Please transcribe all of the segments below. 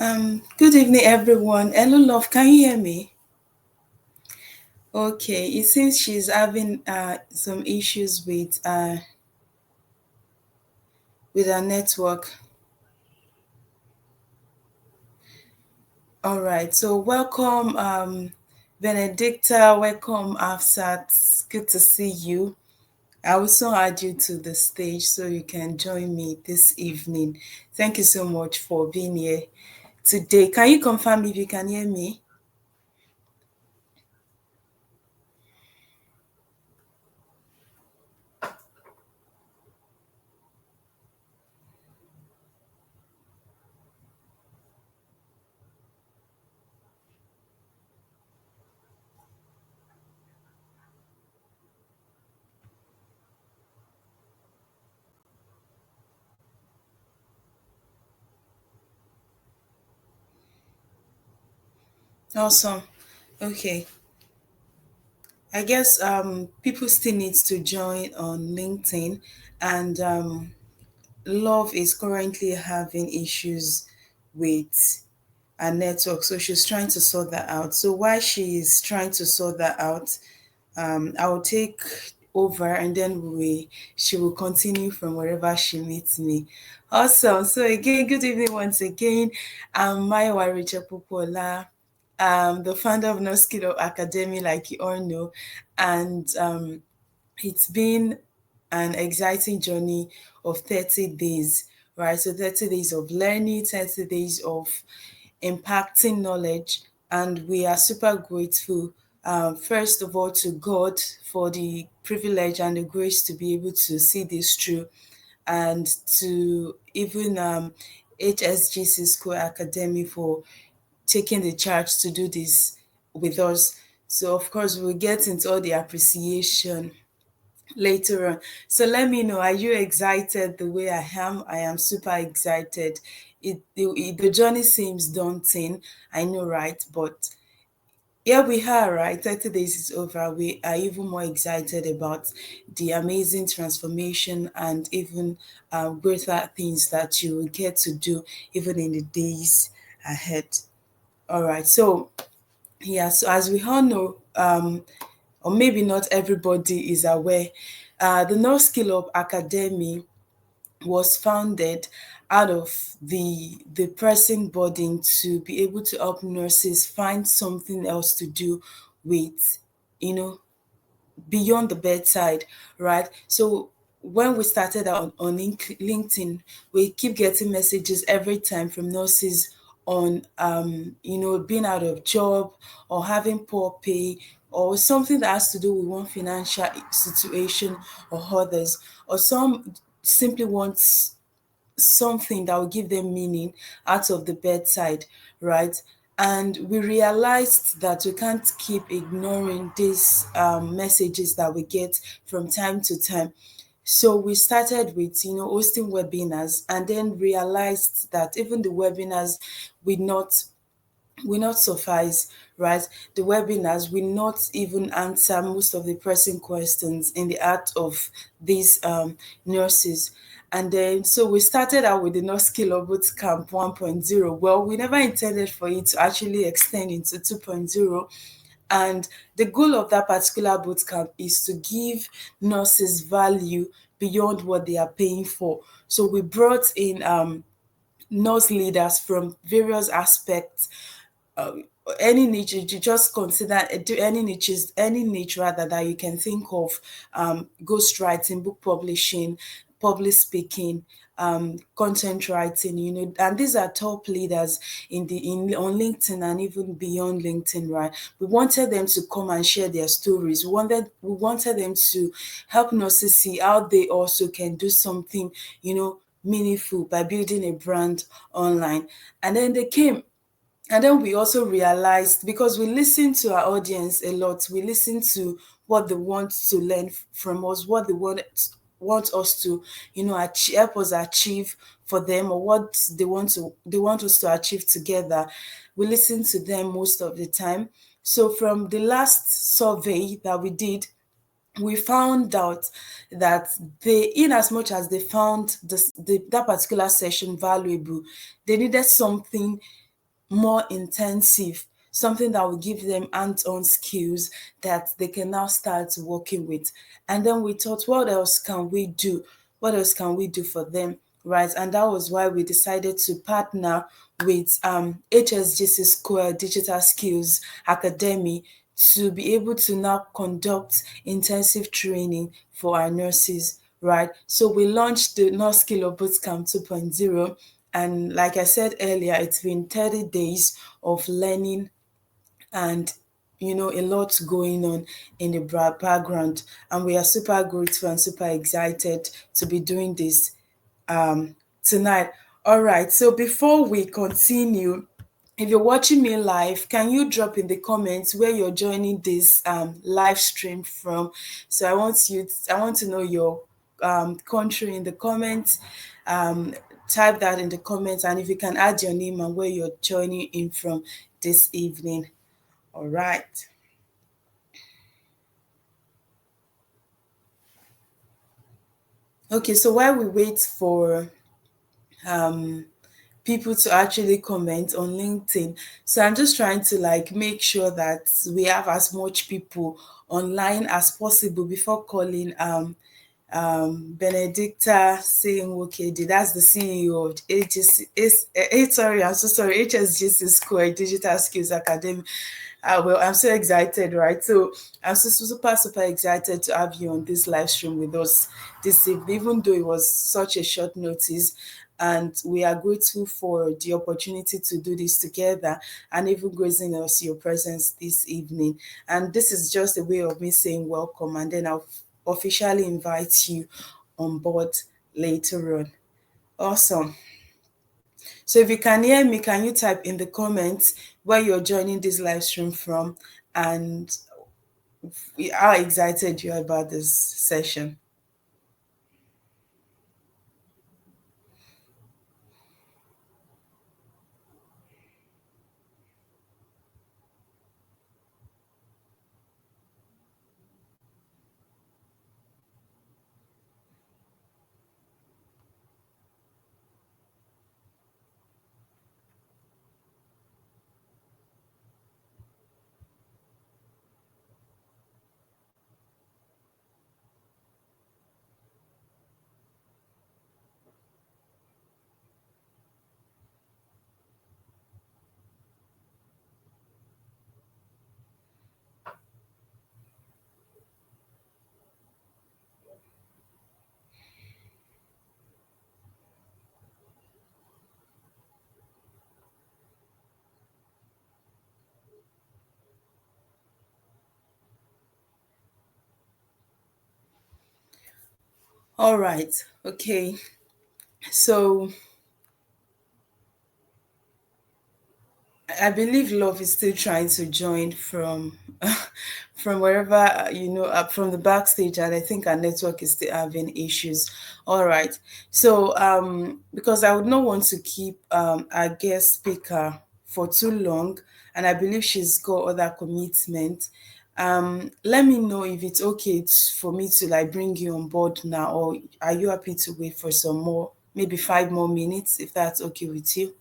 Good evening, everyone. Hello, love. Can you hear me? Okay. It seems she's having some issues with her network. All right. So welcome, Benedicta. Welcome, Afsat. Good to see you. I will soon add you to the stage so you can join me this evening. Thank you so much for being here today. Can you confirm if you can hear me? Awesome. Okay. I guess people still need to join on LinkedIn, and Love is currently having issues with her network, so she's trying to sort that out. So while she is trying to sort that out, I will take over, and then she will continue from wherever she meets me. Awesome. So again, good evening once again. I'm Maiwa Richard Popola, the founder of No Skillup Academy, like you all know, and it's been an exciting journey of 30 days, right? So 30 days of learning, 30 days of impacting knowledge, and we are super grateful, first of all, to God for the privilege and the grace to be able to see this through, and to even HSGC School Academy for taking the charge to do this with us. So, of course, we'll get into all the appreciation later on. So let me know, are you excited the way I am? I am super excited. The journey seems daunting, I know, right? But yeah, we are, right? 30 days is over. We are even more excited about the amazing transformation and even greater things that you will get to do even in the days ahead. All right. So yeah, so as we all know, or maybe not everybody is aware, the North Skill Up Academy was founded out of the pressing burden to be able to help nurses find something else to do with, you know, beyond the bedside, right? So when we started out on LinkedIn, we keep getting messages every time from nurses on, being out of job or having poor pay or something that has to do with one financial situation or others, or some simply wants something that will give them meaning out of the bedside, right? And we realized that we can't keep ignoring these messages that we get from time to time. So we started with, hosting webinars, and then realized that even the webinars will not suffice, right? The webinars will not even answer most of the pressing questions in the art of these nurses. And then, so we started out with the Nurse Killer Bootcamp 1.0. Well, we never intended for it to actually extend into 2.0. And the goal of that particular bootcamp is to give nurses value beyond what they are paying for. So we brought in nurse leaders from various aspects, um, any niche you just consider, do any niche rather that you can think of, ghostwriting, book publishing, public speaking, content writing, and these are top leaders in on LinkedIn and even beyond LinkedIn, right? We wanted them to come and share their stories. We wanted them to help nurses see how they also can do something, meaningful by building a brand online. And then they came, and then we also realized, because we listen to our audience a lot, we listen to what they want to learn from us, what they want us to, help us achieve for them, or what they want us to achieve together. We listen to them most of the time. So from the last survey that we did, we found out that in as much as they found that particular session valuable, they needed something more intensive, something that will give them hands-on skills that they can now start working with. And then we thought, what else can we do? What else can we do for them? Right. And that was why we decided to partner with HSGC Square Digital Skills Academy to be able to now conduct intensive training for our nurses, right? So we launched the Nurse Skillup Bootcamp 2.0, and like I said earlier, it's been 30 days of learning and a lot going on in the background, and we are super grateful and super excited to be doing this tonight. All right, so before we continue, if you're watching me live, can you drop in the comments where you're joining this live stream from? So I want to know your country in the comments. Um, Type that in the comments, and if you can add your name and where you're joining in from this evening. All right. Okay, so while we wait for people to actually comment on LinkedIn. So I'm just trying to like make sure that we have as much people online as possible before calling Benedicta saying okay, that's the CEO of HSC, sorry, I'm so sorry, HSGC Square Digital Skills Academy. Well, I'm so excited, right? So I'm so super, super excited to have you on this live stream with us this evening, even though it was such a short notice. And we are grateful for the opportunity to do this together and even gracing us your presence this evening. And this is just a way of me saying welcome, and then I'll officially invite you on board later on. Awesome. So if you can hear me, can you type in the comments where you're joining this live stream from and how excited you are about this session? All right. Okay. So I believe Love is still trying to join from from wherever from the backstage, and I think our network is still having issues. All right, so because I would not want to keep our guest speaker for too long, and I believe she's got other commitments. Let me know if it's okay for me to like bring you on board now, or are you happy to wait for some more, maybe 5 more minutes, if that's okay with you?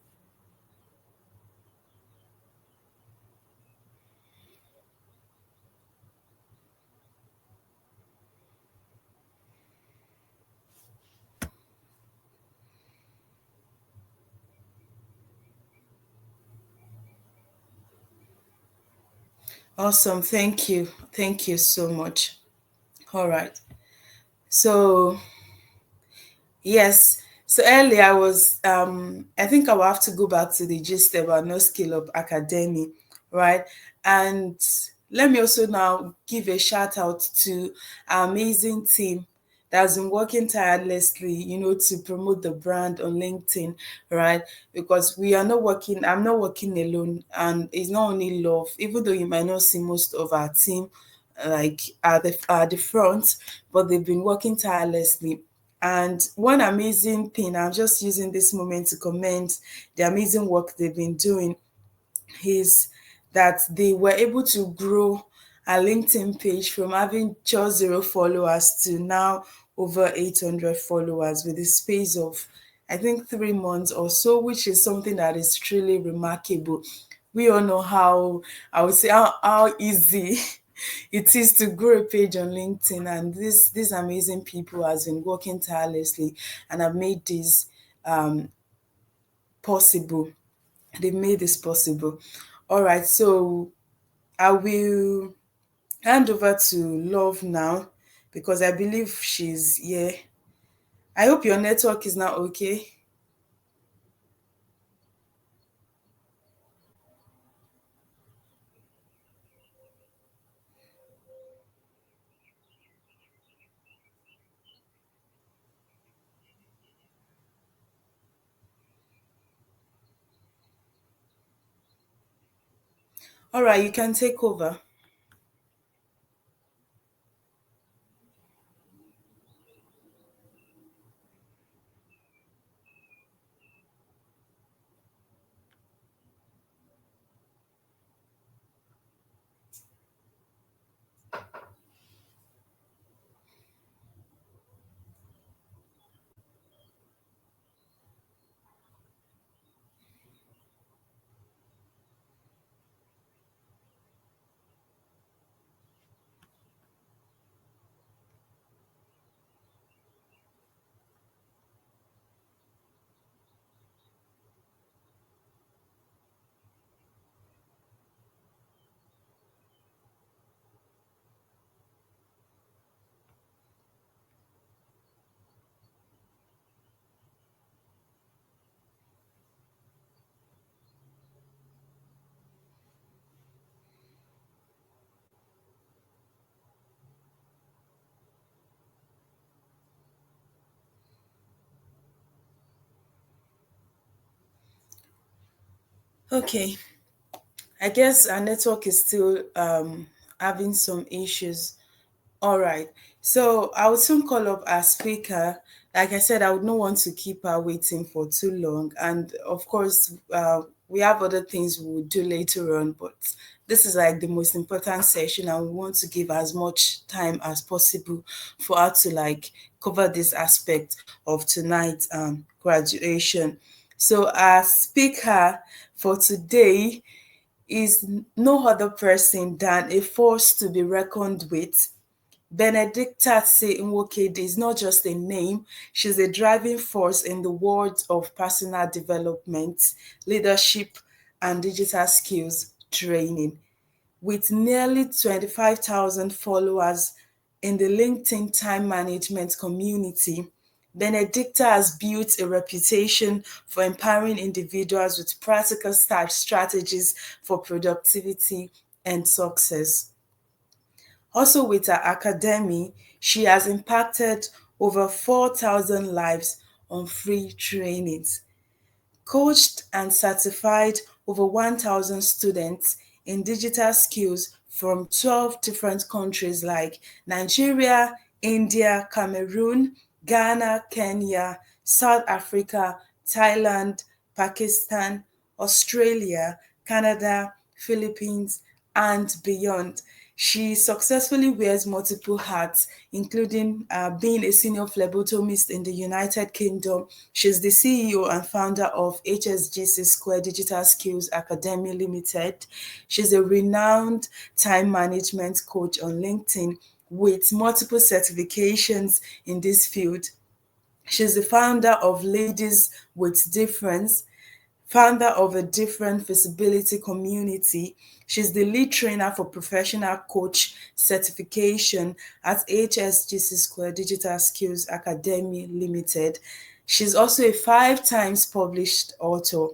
Awesome. Thank you. Thank you so much. All right. So, yes. So earlier I was I think I will have to go back to the gist about No Skill Up Academy, right? And let me also now give a shout out to our amazing team that's been working tirelessly, to promote the brand on LinkedIn, right? Because I'm not working alone, and it's not only Love, even though you might not see most of our team like at the front, but they've been working tirelessly. And one amazing thing, I'm just using this moment to commend the amazing work they've been doing, is that they were able to grow a LinkedIn page from having just 0 followers to now over 800 followers with a space of, I think 3 months or so, which is something that is truly remarkable. We all know how, I would say, how easy it is to grow a page on LinkedIn, and these amazing people has been working tirelessly and have made this possible. They made this possible. All right, so I will hand over to Love now because I believe she's here. I hope your network is now okay. All right, you can take over. Okay, I guess our network is still having some issues. All right. So I would soon call up our speaker. Like I said, I would not want to keep her waiting for too long. And of course, we have other things we will do later on, but this is like the most important session, and we want to give as much time as possible for her to like cover this aspect of tonight's graduation. So our speaker for today is no other person than a force to be reckoned with. Benedicta C. Nwokedi is not just a name, she's a driving force in the world of personal development, leadership, and digital skills training. With nearly 25,000 followers in the LinkedIn time management community, Benedicta has built a reputation for empowering individuals with practical strategies for productivity and success. Also, with her academy, she has impacted over 4,000 lives on free trainings, coached and certified over 1,000 students in digital skills from 12 different countries like Nigeria, India, Cameroon, Ghana, Kenya, South Africa, Thailand, Pakistan, Australia, Canada, Philippines, and beyond. She successfully wears multiple hats, including being a senior phlebotomist in the United Kingdom. She's the CEO and founder of HSGC Square Digital Skills Academy Limited. She's a renowned time management coach on LinkedIn with multiple certifications in this field. She's the founder of Ladies with Difference, founder of a different visibility community. She's the lead trainer for professional coach certification at HSGC Square Digital Skills Academy Limited. She's also a 5 times published author.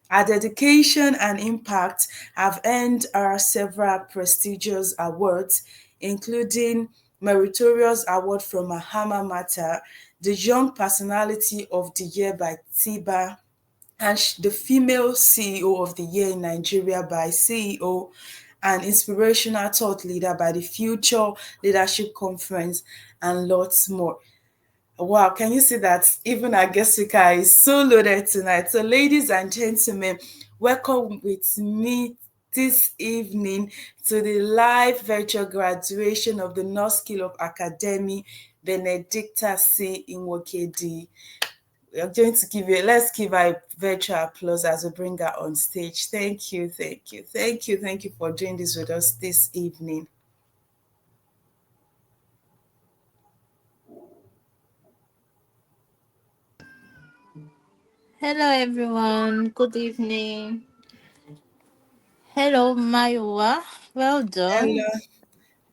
Her dedication and impact have earned her several prestigious awards, including Meritorious Award from her alma mater, the Young Personality of the Year by TIBA, and the female CEO of the Year in Nigeria by CEO, and inspirational thought leader by the Future Leadership Conference, and lots more. Wow, can you see that even our guest speaker is so loaded tonight? So, ladies and gentlemen, welcome with me this evening to the live virtual graduation of the Skillup Academy, Benedicta C. Nwokedi. we're going to give you, let's give her a virtual applause as we bring her on stage. Thank you, thank you, thank you, thank you for doing this with us this evening. Hello everyone, good evening. Hello Maiwa, well done. Hello.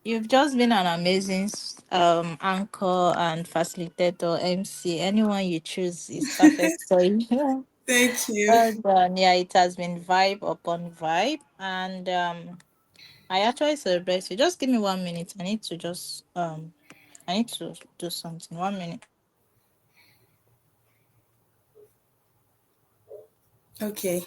You've just been an amazing anchor and facilitator, MC. Anyone you choose is perfect for you. Thank you. Well done. Yeah, it has been vibe upon vibe, and I actually celebrate you. Just give me 1 minute. I need to do something. 1 minute. Okay.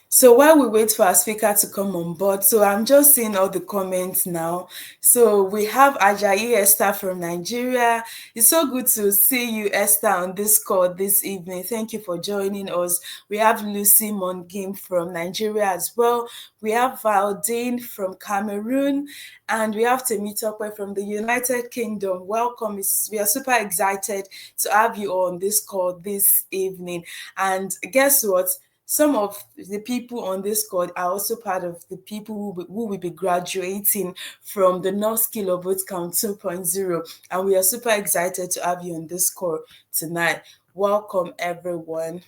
So while we wait for our speaker to come on board, so I'm just seeing all the comments now. So we have Ajayi Esther from Nigeria. It's so good to see you, Esther, on this call this evening. Thank you for joining us. We have Lucy Mongim from Nigeria as well. We have Valdine from Cameroon, and we have Temitope from the United Kingdom. Welcome. We are super excited to have you on this call this evening. And guess what? Some of the people on this call are also part of the people who will be graduating from the North Skillup Bootcamp 2.0, and we are super excited to have you on this call tonight. Welcome, everyone.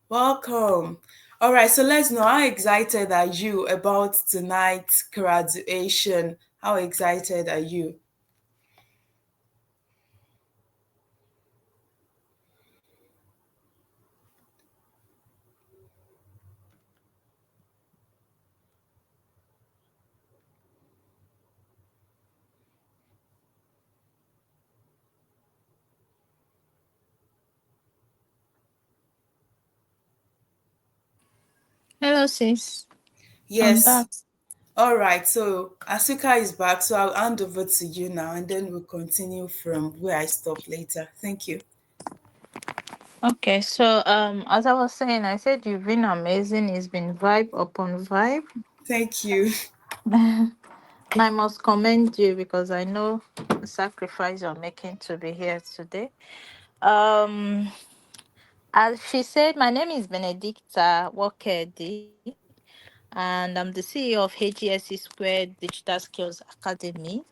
Welcome. All right, so let's know, how excited are you about tonight's graduation? How excited are you? Hello sis, I'm Yes. back. All right, so Asuka is back, so I'll hand over to you now, and then we'll continue from where I stopped later. Thank you. Okay, so as I was saying, I said you've been amazing. It's been vibe upon vibe. Thank you. I must commend you because I know the sacrifice you're making to be here today. Um, as she said, my name is Benedicta Wakedi, and I'm the CEO of HGSC Squared Digital Skills Academy.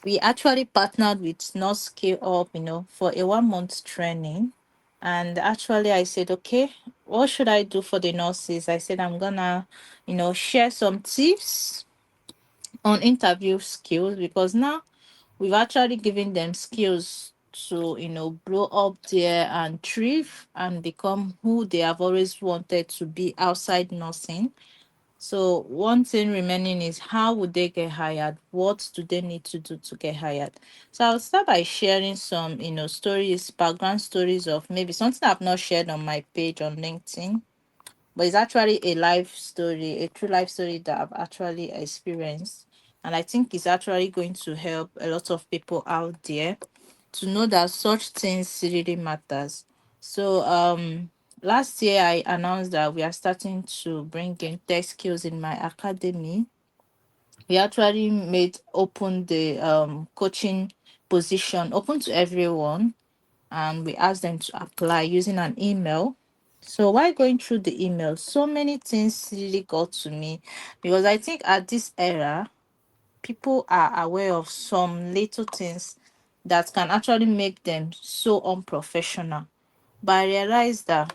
We actually partnered with North Skill Up, for a 1 month training. And actually, I said, okay, what should I do for the nurses? I said, I'm gonna, share some tips on interview skills because now we've actually given them skills to, grow up there and thrive and become who they have always wanted to be outside nursing. So one thing remaining is how would they get hired? What do they need to do to get hired? So I'll start by sharing some, stories, background stories of maybe something I've not shared on my page on LinkedIn, but it's actually a life story, a true life story that I've actually experienced. And I think it's actually going to help a lot of people out there to know that such things really matters. So last year I announced that we are starting to bring in tech skills in my academy. We actually made open the coaching position open to everyone, and we asked them to apply using an email. So while going through the email, so many things really got to me because I think at this era, people are aware of some little things that can actually make them so unprofessional. But I realized that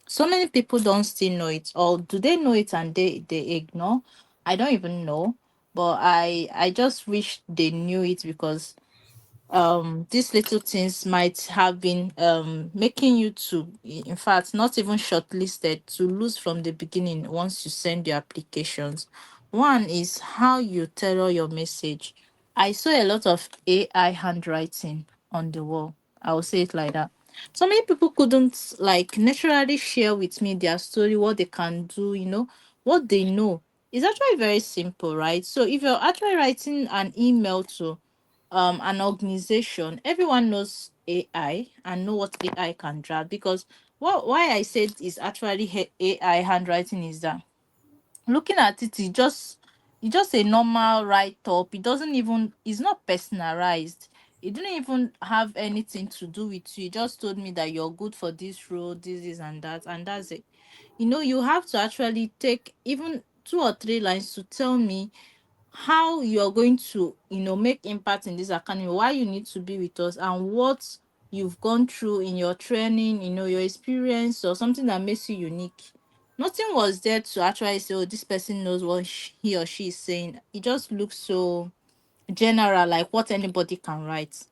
so many people don't still know it, or do they know it and they ignore? I don't even know. But I just wish they knew it because these little things might have been making you to, in fact, not even shortlisted, to lose from the beginning once you send your applications. One is how you tailor your message. I saw a lot of AI handwriting on the wall. I will say it like that. So many people couldn't like naturally share with me their story, what they can do, what they know. It's actually very simple, right? So if you're actually writing an email to an organization, everyone knows AI and know what AI can draft, because why I said is actually AI handwriting is that looking at it, it's just a normal write up. It doesn't even, it's not personalized. It didn't even have anything to do with you. It just told me that you're good for this role, this and that's it. You have to actually take even 2 or 3 lines to tell me how you're going to, make impact in this academy, why you need to be with us, and what you've gone through in your training, your experience, or something that makes you unique. Nothing was there to actually say, oh, this person knows what he or she is saying. It just looks so general, like what anybody can write.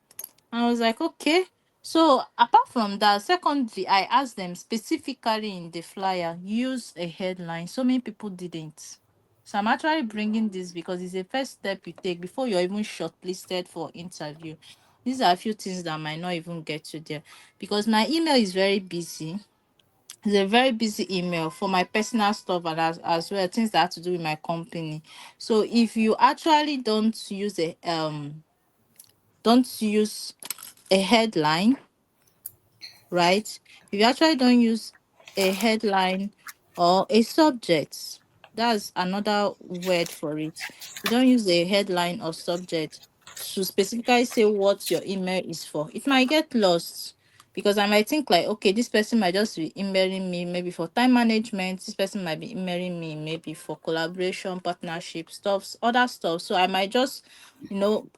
I was like, okay. So apart from that, secondly, I asked them specifically in the flyer, use a headline. So many people didn't. So I'm actually bringing this because it's the first step you take before you're even shortlisted for interview. These are a few things that might not even get you there because my email is very busy. It's a very busy email for my personal stuff and as well things that have to do with my company. So if you actually don't use a headline, right? If you actually don't use a headline or a subject, that's another word for it. You don't use a headline or subject to specifically say what your email is for. It might get lost because I might think like, okay, this person might just be emailing me maybe for time management. This person might be emailing me maybe for collaboration, partnership, stuffs, other stuff. So I might just,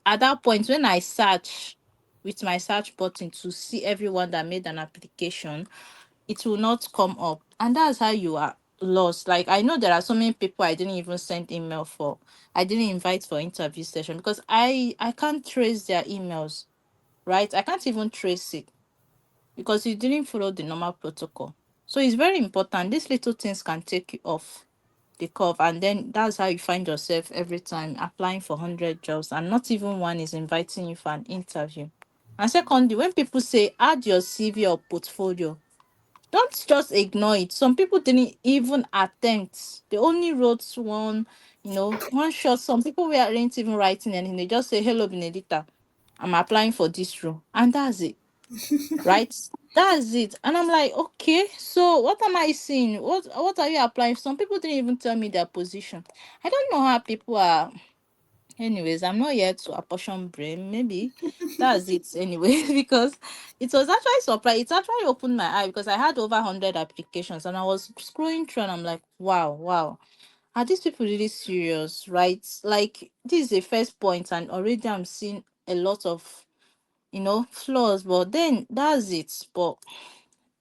at that point when I search with my search button to see everyone that made an application, it will not come up. And that's how you are lost. Like I know there are so many people I didn't even send email for. I didn't invite for interview session because I can't trace their emails, right? I can't even trace it because you didn't follow the normal protocol. So it's very important. These little things can take you off the curve, and then that's how you find yourself every time applying for 100 jobs and not even one is inviting you for an interview. And secondly, when people say add your CV or portfolio, don't just ignore it. Some people didn't even attempt. They only wrote one shot. Some people weren't even writing anything. They just say, hello, Benedicta, I'm applying for this role. And that's it, right? That's it. And I'm like, okay, so what am I seeing? What are you applying? Some people didn't even tell me their position. I don't know how people are. Anyways, I'm not here to apportion brain. Maybe that's it anyway, because it was actually surprised. It actually opened my eye because I had over 100 applications and I was scrolling through and I'm like, wow, wow. Are these people really serious? Right? Like, this is the first point, and already I'm seeing a lot of, flaws, but then that's it. But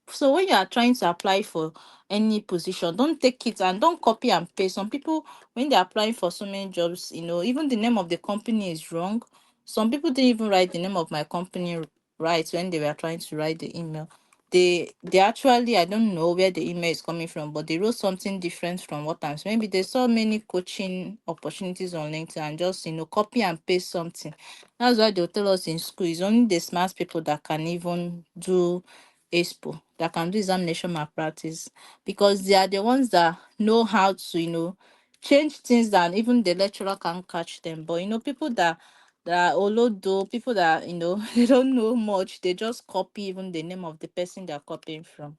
so when you are trying to apply for any position, don't take it and don't copy and paste. Some people, when they're applying for so many jobs, even the name of the company is wrong. Some people didn't even write the name of my company right when they were trying to write the email. They actually, I don't know where the email is coming from, but they wrote something different from what I'm saying. Maybe they saw many coaching opportunities on LinkedIn and just copy and paste something. That's why they'll tell us in school it's only the smart people that can even do expo, that can do examination malpractice, because they are the ones that know how to change things that even the lecturer can't catch them. But people that are olodo, people that they don't know much, they just copy even the name of the person they're copying from.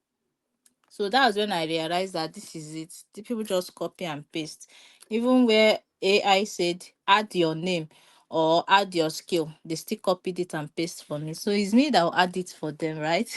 So that was when I realized that this is it. The people just copy and paste. Even where AI said add your name or add your skill, they still copied it and paste for me. So it's me that will add it for them, right?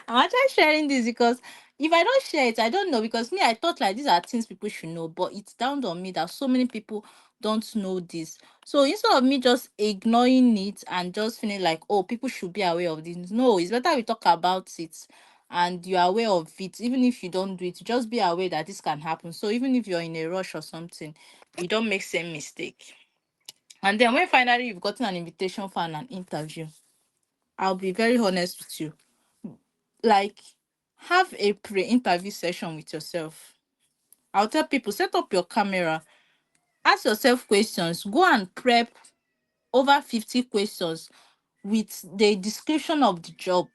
I'm actually sharing this because if I don't share it, I don't know. Because me, I thought like these are things people should know, but it's down on me that so many people don't know this. So instead of me just ignoring it and just feeling like, oh, people should be aware of this, no, it's better we talk about it and you're aware of it. Even if you don't do it, just be aware that this can happen. So even if you're in a rush or something, you don't make same mistake. And then when finally you've gotten an invitation for an interview, I'll be very honest with you. Like, have a pre-interview session with yourself. I'll tell people, set up your camera, ask yourself questions, go and prep over 50 questions with the description of the job.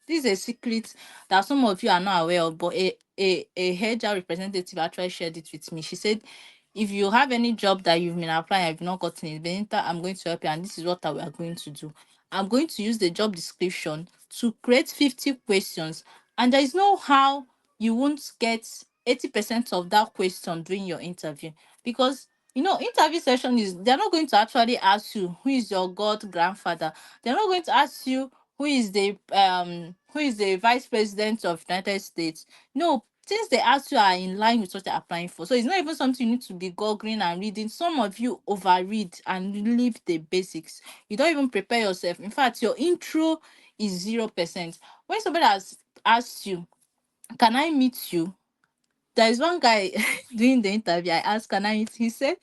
This is a secret that some of you are not aware of, but a HR representative actually shared it with me. She said, if you have any job that you've been applying, I've not gotten it, Benita, I'm going to help you, and this is what we are going to do. I'm going to use the job description to create 50 questions, and there is no how you won't get 80% of that question during your interview, because Interview session is, they're not going to actually ask you who is your god grandfather. They're not going to ask you who is the vice president of United States. No, things they ask you are in line with what you're applying for. So it's not even something you need to be googling and reading. Some of you overread and leave the basics. You don't even prepare yourself. In fact, your intro is 0%. When somebody has asked you, can I meet you? There is one guy doing the interview. I asked, can I meet? He said,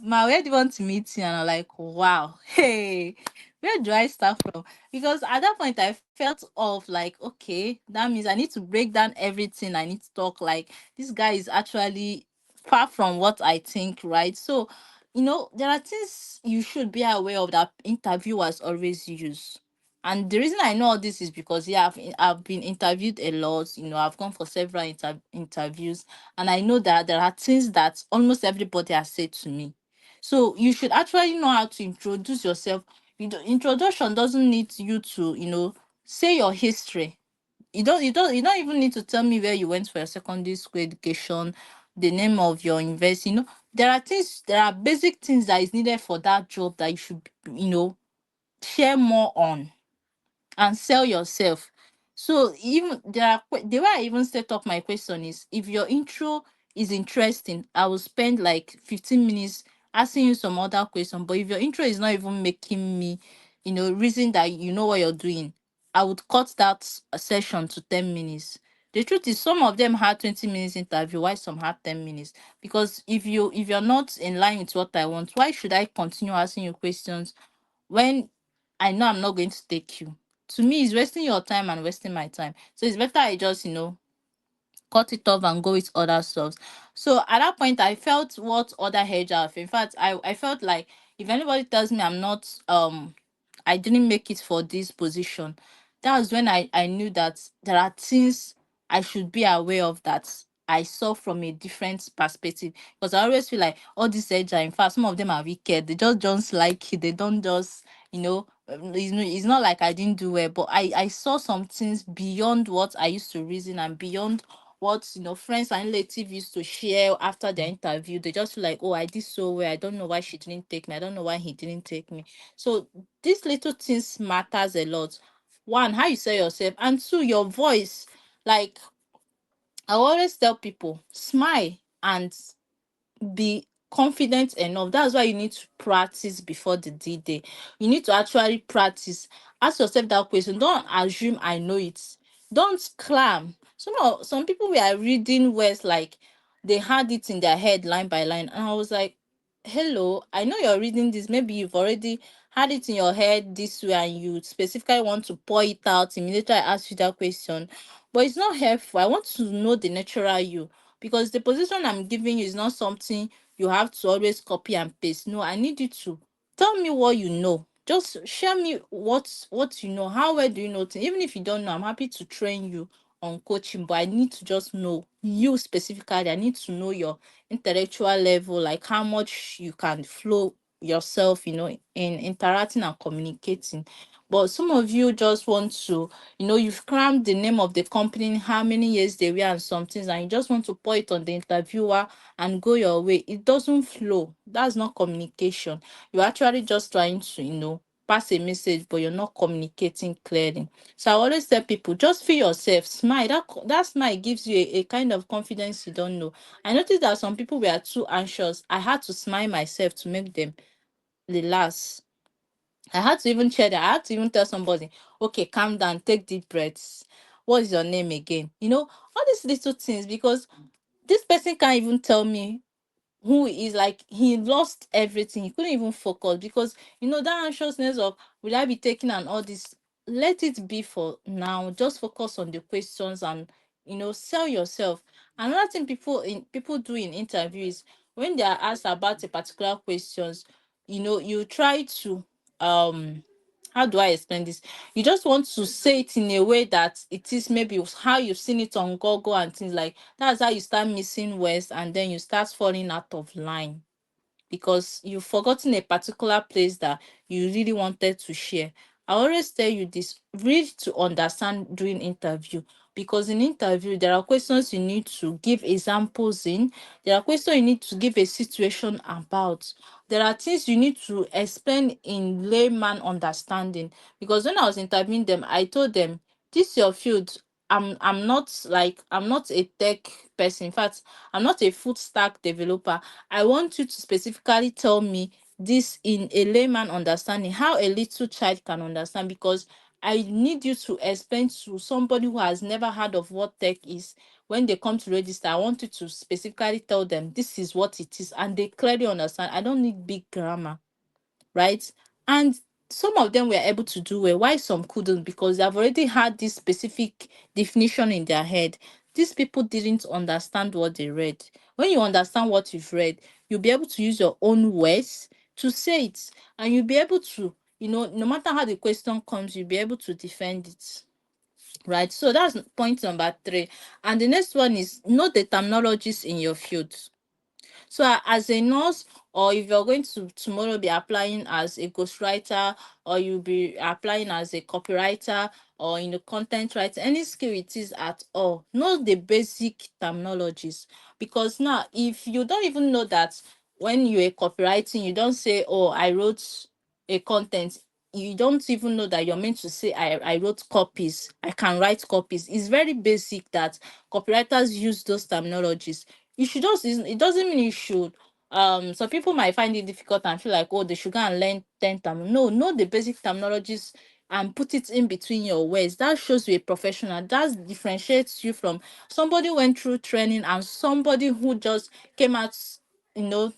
Ma, where do you want to meet you? And I'm like, wow, hey, where do I start from? Because at that point, I felt off, like, okay, that means I need to break down everything. I need to talk. Like, this guy is actually far from what I think, right? So, there are things you should be aware of that interviewers always use. And the reason I know all this is because, yeah, I've been interviewed a lot. I've gone for several interviews, and I know that there are things that almost everybody has said to me. So you should actually know how to introduce yourself. Introduction doesn't need you to, say your history. You don't even need to tell me where you went for your secondary school education, the name of your university. There are basic things that is needed for that job that you should, share more on and sell yourself. So even the way I even set up my question is, if your intro is interesting, I will spend like 15 minutes asking you some other question. But if your intro is not even making me, reason that you know what you're doing, I would cut that session to 10 minutes. The truth is, some of them had 20 minutes interview, while some had 10 minutes. Because if you're not in line with what I want, why should I continue asking you questions when I know I'm not going to take you? To me, it's wasting your time and wasting my time. So it's better I just, cut it off and go with other stuff. So at that point, I felt what other HR. In fact, I felt like, if anybody tells me I didn't make it for this position, that was when I knew that there are things I should be aware of that I saw from a different perspective. Because I always feel like all these HR, in fact, some of them are wicked. They just like it. They don't just, it's not like I didn't do well, but I saw some things beyond what I used to reason, and beyond what friends and relatives used to share after their interview. They just feel like, oh, I did so well, I don't know why she didn't take me, I don't know why he didn't take me. So these little things matters a lot. One, how you say yourself, and two, your voice. Like, I always tell people, smile and be confident enough. That's why you need to practice before the D-Day. You need to actually practice. Ask yourself that question. Don't assume I know it. Don't clam. Some people were reading words like they had it in their head line by line. And I was like, hello, I know you're reading this. Maybe you've already had it in your head this way and you specifically want to pour it out immediately I ask you that question. But it's not helpful. I want to know the natural you, because the position I'm giving you is not something you have to always copy and paste. No, I need you to tell me what you know. Just share me what you know. How well do you know things? Even if you don't know, I'm happy to train you on coaching, but I need to just know you specifically. I need to know your intellectual level, like how much you can flow yourself, in interacting and communicating. But some of you just want to, you've crammed the name of the company, how many years they were, and some things, and you just want to pour it on the interviewer and go your way. It doesn't flow. That's not communication. You're actually just trying to, pass a message, but you're not communicating clearly. So I always tell people, just feel yourself, smile. That smile gives you a kind of confidence you don't know. I noticed that some people were too anxious. I had to smile myself to make them relax. I had to even share that. I had to even tell somebody, okay, calm down, take deep breaths. What is your name again? All these little things, because this person can't even tell me who is, like, he lost everything. He couldn't even focus because that anxiousness of, will I be taken, and all this. Let it be for now. Just focus on the questions and sell yourself. Another thing people do in interviews, when they are asked about a particular questions, you try to how do I explain this? You just want to say it in a way that it is maybe how you've seen it on Google and things like that's how you start missing words, and then you start falling out of line because you've forgotten a particular place that you really wanted to share. I always tell you this, read to understand during interview. because in interview there are questions you need to give examples in, there are questions you need to give a situation about, there are things you need to explain in layman understanding. Because when I was interviewing them, I told them, this your field. I'm not like, I'm not a tech person. In fact, I'm not a full stack developer. I want you to specifically tell me this in a layman understanding, how a little child can understand, because I need you to explain to somebody who has never heard of what tech is. When they come to register, I want you to specifically tell them this is what it is and they clearly understand. I don't need big grammar, right? And some of them were able to do well, why some couldn't, because they've already had this specific definition in their head. These people didn't understand what they read. When you understand what you've read, you'll be able to use your own words to say it, and you'll be able to, no matter how the question comes, you'll be able to defend it. Right. So that's point number 3. And the next one is know the terminologies in your field. So as a nurse, or if you're going to tomorrow be applying as a ghostwriter, or you'll be applying as a copywriter, or in the content writer, any skill it is at all, know the basic terminologies. Because now, if you don't even know that, when you're copywriting, you don't say, oh, I wrote a content. You don't even know that you're meant to say, I wrote copies. I can write copies. It's very basic that copywriters use those terminologies. You should just, it doesn't mean you should, some people might find it difficult and feel like, oh, they should go and learn 10 term. No, know the basic terminologies and put it in between your words. That shows you a professional. That differentiates you from somebody who went through training and somebody who just came out,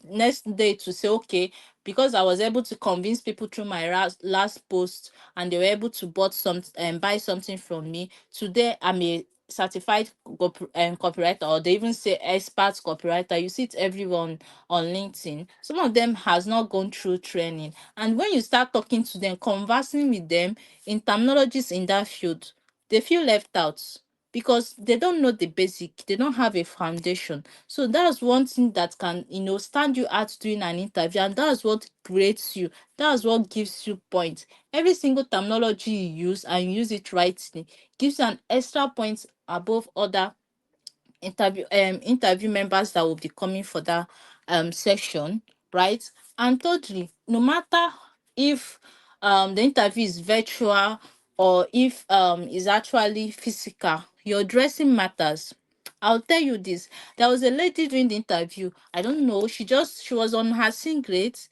next day to say, okay, because I was able to convince people through my last post and they were able to buy something from me. Today I'm a certified copywriter, or they even say expert copywriter. You see it everyone on LinkedIn. Some of them has not gone through training, and when you start talking to them, conversing with them in terminologies in that field, they feel left out because they don't know the basic, they don't have a foundation. So that's one thing that can, stand you out doing an interview, and that's what creates you, that's what gives you points. Every single terminology you use and you use it rightly gives you an extra point above other interview members that will be coming for that section, right? And thirdly, no matter if the interview is virtual or if is actually physical, your dressing matters. I'll tell you this. There was a lady during the interview. I don't know. She was on her singlet.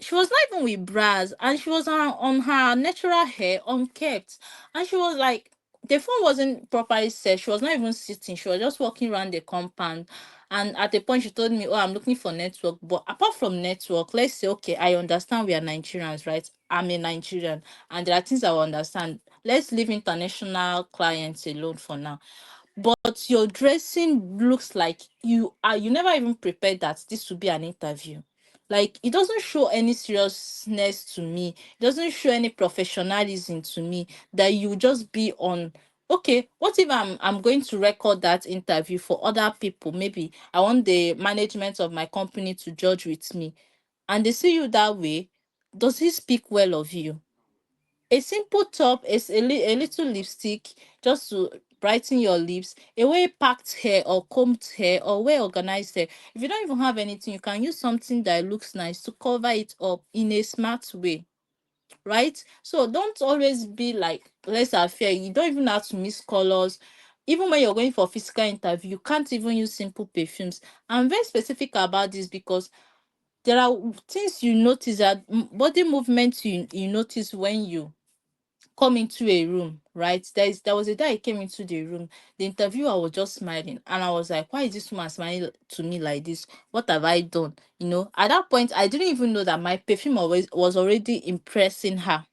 She was not even with bras, and she was on her natural hair, unkept. And she was like, the phone wasn't properly set. She was not even sitting. She was just walking around the compound. And at a point, she told me, oh, I'm looking for network. But apart from network, let's say, okay, I understand we are Nigerians, right? I'm a Nigerian. And there are things I will understand. Let's leave international clients alone for now. But your dressing looks like you never even prepared that this would be an interview. Like, it doesn't show any seriousness to me. It doesn't show any professionalism to me, that you just be on, okay, what if I'm going to record that interview for other people? Maybe I want the management of my company to judge with me, and they see you that way. Does he speak well of you? A simple top is a little lipstick just to brighten your lips, a way packed hair or combed hair or well organized hair. If you don't even have anything, you can use something that looks nice to cover it up in a smart way, right? So don't always be like less affair. You don't even have to mix colors. Even when you're going for physical interview, you can't even use simple perfumes. I'm very specific about this because there are things you notice, that body movements you notice when you come into a room, right? There was a day I came into the room. The interviewer was just smiling, and I was like, "Why is this woman smiling to me like this? What have I done?" At that point, I didn't even know that my perfume was already impressing her.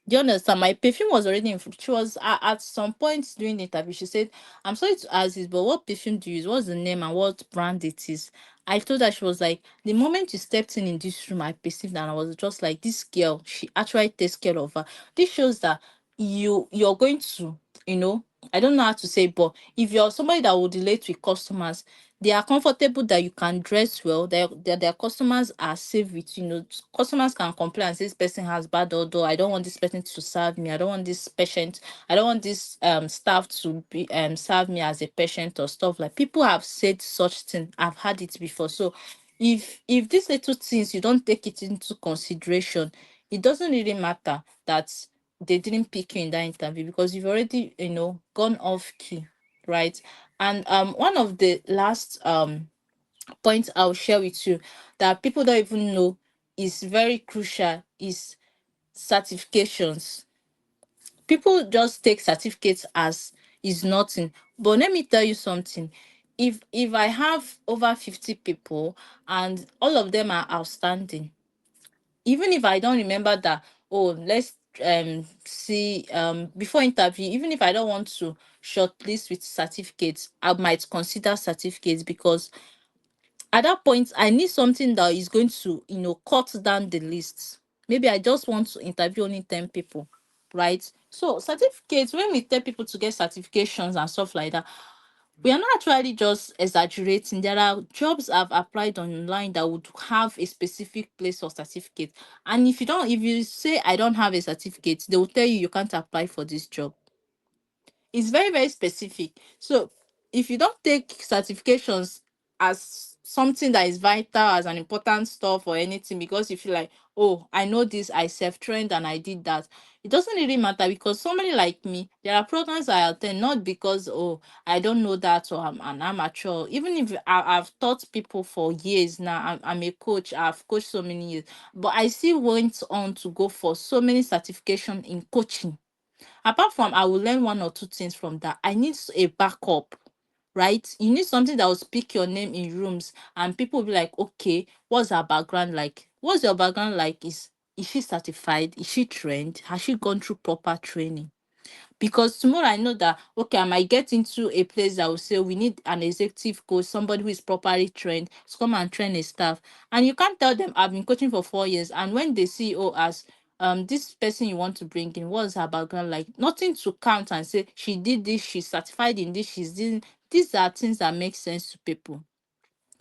Do you understand? My perfume was already she was at some point during the interview. She said, "I'm sorry to ask this, but what perfume do you use? What's the name and what brand it is?" I told her. She was like, "The moment you stepped in this room, I perceived," and I was just like, "This girl, she actually takes care of her." This shows that you're going to, you know. I don't know how to say, but if you're somebody that would relate with customers, they are comfortable that you can dress well, their customers are safe with you. You know, customers can complain and say this person has bad odor. I don't want this person to serve me. I don't want this patient. I don't want this staff to be serve me as a patient or stuff like. People have said such thing. I've had it before. So if these little things you don't take it into consideration, it doesn't really matter that they didn't pick you in that interview because you've already, gone off key, right? And one of the last points I'll share with you that people don't even know is very crucial is certifications. People just take certificates as is nothing, but let me tell you something. If I have over 50 people and all of them are outstanding, even if I don't remember that, oh, let's see before interview, even if I don't want to shortlist with certificates, I might consider certificates because at that point I need something that is going to, cut down the list. Maybe I just want to interview only 10 people, right? So certificates, when we tell people to get certifications and stuff like that, we are not actually just exaggerating. There are jobs I've applied online that would have a specific place for certificate. And if you say I don't have a certificate, they will tell you you can't apply for this job. It's very, very specific. So if you don't take certifications as something that is vital, as an important stuff or anything, because you feel like, oh, I know this, I self-trained and I did that, it doesn't really matter because somebody like me, there are programs I attend not because, oh, I don't know that or I'm an amateur. Even if I've taught people for years now, I'm a coach, I've coached so many years, but I still went on to go for so many certification in coaching. Apart from I will learn one or two things from that, I need a backup, right? You need something that will speak your name in rooms and people will be like, okay, what's her background like? What's your background like? Is she certified? Is she trained? Has she gone through proper training? Because tomorrow I know that, okay, I might get into a place that will say we need an executive coach, somebody who is properly trained to come and train a staff. And you can't tell them I've been coaching for 4 years. And when they see, oh, as this person you want to bring in, what's her background like? Nothing to count and say she did this, she's certified in this, she's doing. These are things that make sense to people.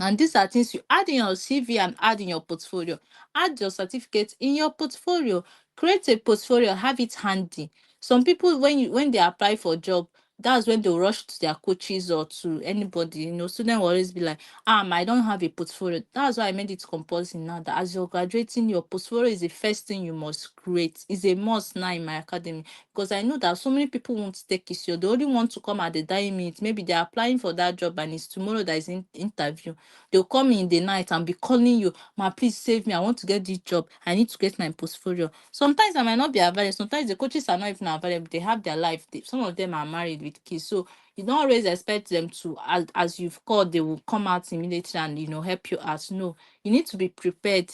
And these are things you add in your CV and add in your portfolio. Add your certificate in your portfolio. Create a portfolio, have it handy. Some people, when they apply for a job, that's when they'll rush to their coaches or to anybody. Student will always be like, I don't have a portfolio. That's why I made it compulsory now that as you're graduating, your portfolio is the first thing you must create. It's a must now in my academy because I know that so many people won't take it. So they only want to come at the dying minute. Maybe they're applying for that job and it's tomorrow that is in interview. They'll come in the night and be calling you, ma, please save me. I want to get this job. I need to get my portfolio. Sometimes I might not be available. Sometimes the coaches are not even available. They have their life. Some of them are married with kids. So you don't always expect them to, as you've called, they will come out immediately and, help you out. No, you need to be prepared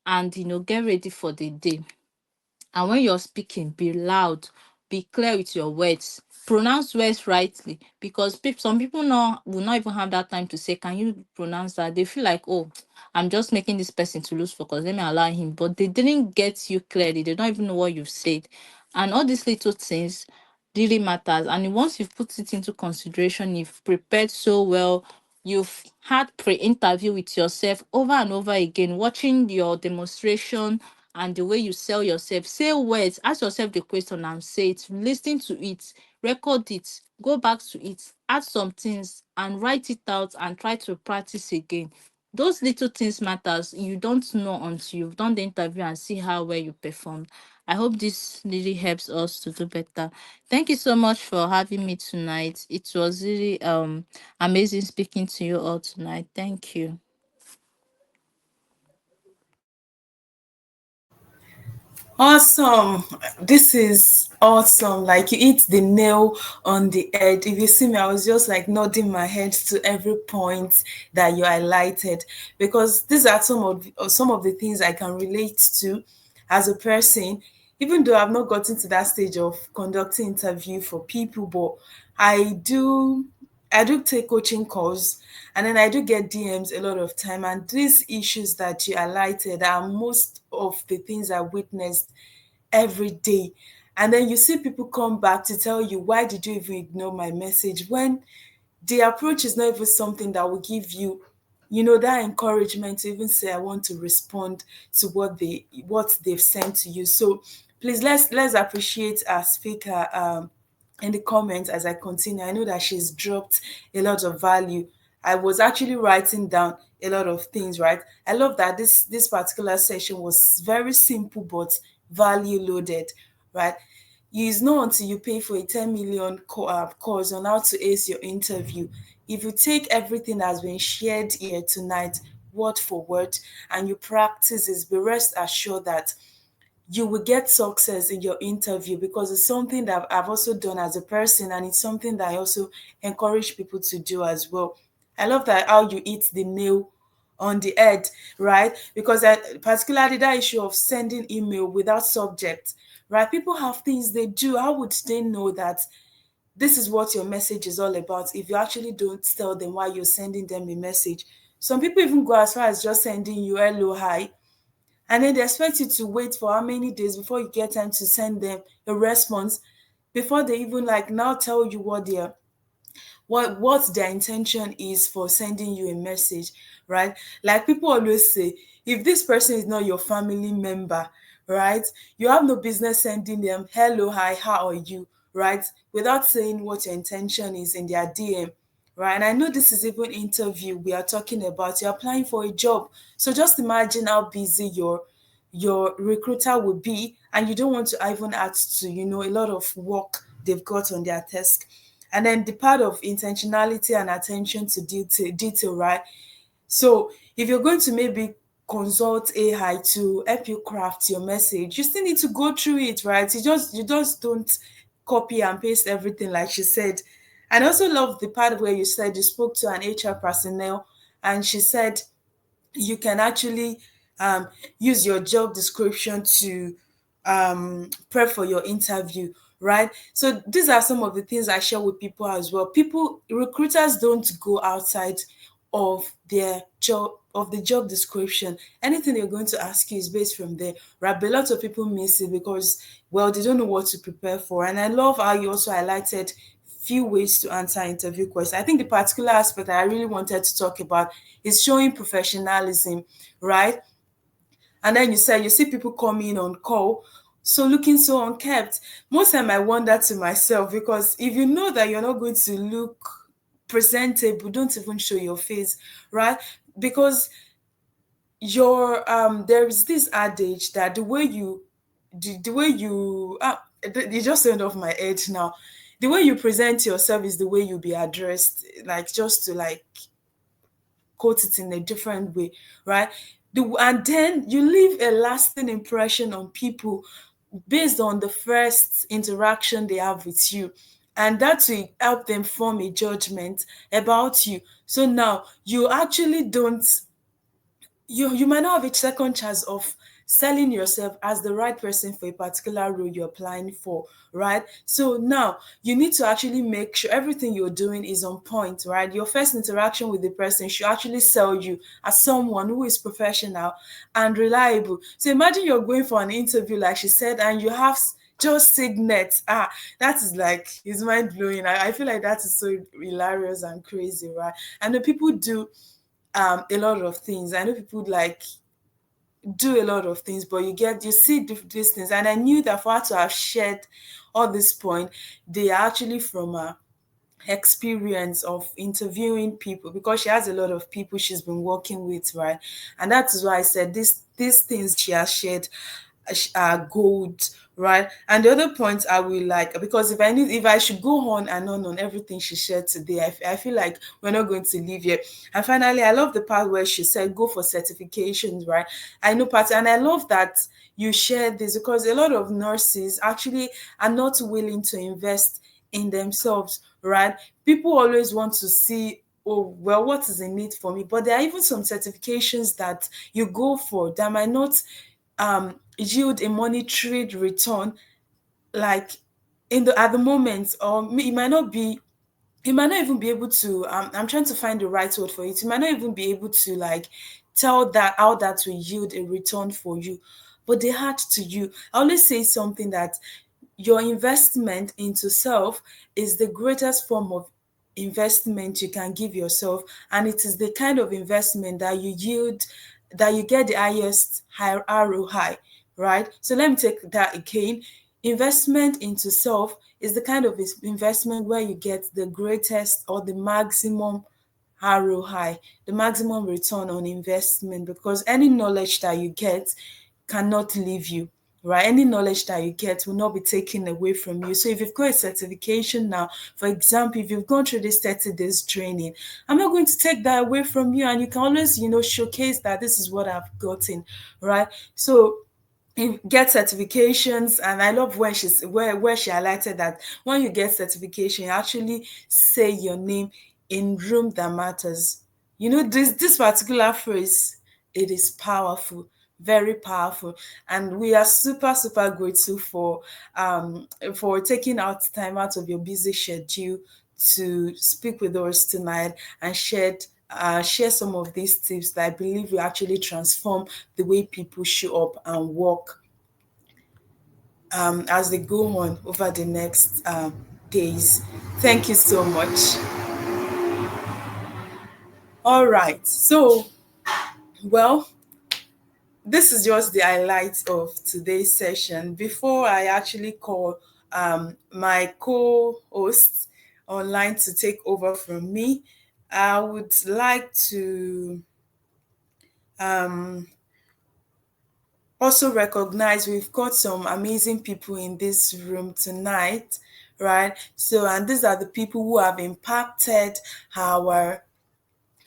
and, get ready for the day. And when you're speaking, be loud, be clear with your words, pronounce words rightly. Because some people will not even have that time to say, can you pronounce that? They feel like, oh, I'm just making this person to lose focus. Let me allow him. But they didn't get you clearly. They don't even know what you've said. And all these little things really matters. And once you've put it into consideration, you've prepared so well, you've had pre-interview with yourself over and over again, watching your demonstration and the way you sell yourself. Say words, ask yourself the question and say it, listen to it, record it, go back to it, add some things and write it out and try to practice again. Those little things matters. You don't know until you've done the interview and see how well you performed. I hope this really helps us to do better. Thank you so much for having me tonight. It was really amazing speaking to you all tonight. Thank you. Awesome. This is awesome. Like you hit the nail on the head. If you see me, I was just like nodding my head to every point that you highlighted because these are some of the things I can relate to as a person, even though I've not gotten to that stage of conducting interview for people, but I do I do take coaching calls and then I do get DMs a lot of time. And these issues that you highlighted are most of the things I witnessed every day. And then you see people come back to tell you, why did you even ignore my message? When the approach is not even something that will give you, that encouragement to even say, I want to respond to what they've sent to you. So please, let's appreciate our speaker in the comments as I continue. I know that she's dropped a lot of value. I was actually writing down a lot of things, right? I love that this particular session was very simple but value loaded, right? It's not until you pay for a 10 million course on how to ace your interview. If you take everything that's been shared here tonight, word for word, and you practice this, be rest assured that you will get success in your interview, because it's something that I've also done as a person, and it's something that I also encourage people to do as well. I love that how you hit the nail on the head, right? Because particularly that issue of sending email without subject, right? People have things they do. How would they know that this is what your message is all about if you actually don't tell them why you're sending them a message? Some people even go as far as just sending you hello, hi, and then they expect you to wait for how many days before you get time to send them a response, before they even like now tell you what their intention is for sending you a message, right? Like people always say, if this person is not your family member, right, you have no business sending them hello, hi, how are you, right, without saying what your intention is in their DM, right? And I know this is even interview we are talking about. You're applying for a job. So just imagine how busy your recruiter will be, and you don't want to even add to, a lot of work they've got on their desk. And then the part of intentionality and attention to detail, right? So if you're going to maybe consult AI to help you craft your message, you still need to go through it, right? You just don't copy and paste everything like she said. And I also love the part where you said you spoke to an HR personnel, and she said you can actually use your job description to prep for your interview, right? So these are some of the things I share with people as well. People, recruiters don't go outside of their job, of the job description. Anything they're going to ask you is based from there, right? But a lot of people miss it because, well, they don't know what to prepare for. And I love how you also highlighted few ways to answer interview questions. I think the particular aspect that I really wanted to talk about is showing professionalism, right? And then you said you see people coming on call, so looking so unkept. Most time I wonder to myself, because if you know that you're not going to look presentable, don't even show your face, right? Because there is this adage that the way you it just went off my head now. The way you present yourself is the way you'll be addressed, like just to like quote it in a different way, right? And then you leave a lasting impression on people based on the first interaction they have with you. And that will help them form a judgment about you. So now you actually don't, you might not have a second chance of selling yourself as the right person for a particular role you're applying for, right? So now you need to actually make sure everything you're doing is on point, right? Your first interaction with the person should actually sell you as someone who is professional and reliable. So imagine you're going for an interview, like she said, and you have just signet. That is like, it's mind blowing. I feel like that is so hilarious and crazy, right? And the people do a lot of things. I know people like do a lot of things, but you see these things. And I knew that for her to have shared all this point, they are actually from a experience of interviewing people, because she has a lot of people she's been working with, right? And that is why I said these things she has shared are gold, right? And the other point I will like, because if I should go on everything she shared today, I feel like we're not going to leave here. And finally, I love the part where she said go for certifications, right? I know part, and I love that you shared this, because a lot of nurses actually are not willing to invest in themselves, right? People always want to see, oh, well, what is in it for me? But there are even some certifications that you go for that might not yield a monetary return, like in the at the moment, or it might not be, you might not even be able to, I'm trying to find the right word for it, you might not even be able to like tell that how that will yield a return for you, but they had to you. I always say something that your investment into self is the greatest form of investment you can give yourself, and it is the kind of investment that you yield, that you get the highest high ROI, right? So let me take that again. Investment into self is the kind of investment where you get the greatest or the maximum ROI, the maximum return on investment, because any knowledge that you get cannot leave you, right? Any knowledge that you get will not be taken away from you. So if you've got a certification now, for example, if you've gone through this 30 days training, I'm not going to take that away from you. And you can always, showcase that this is what I've gotten, right? So get certifications, and I love when she's where she highlighted that when you get certification, you actually say your name in room that matters. This particular phrase, it is powerful, very powerful, and we are super super grateful for taking out time out of your busy schedule to speak with us tonight and share some of these tips that I believe will actually transform the way people show up and work as they go on over the next days. Thank you so much. All right. So, well, this is just the highlights of today's session. Before I actually call my co host online to take over from me, I would like to um, also recognize we've got some amazing people in this room tonight, right? So, and these are the people who have impacted our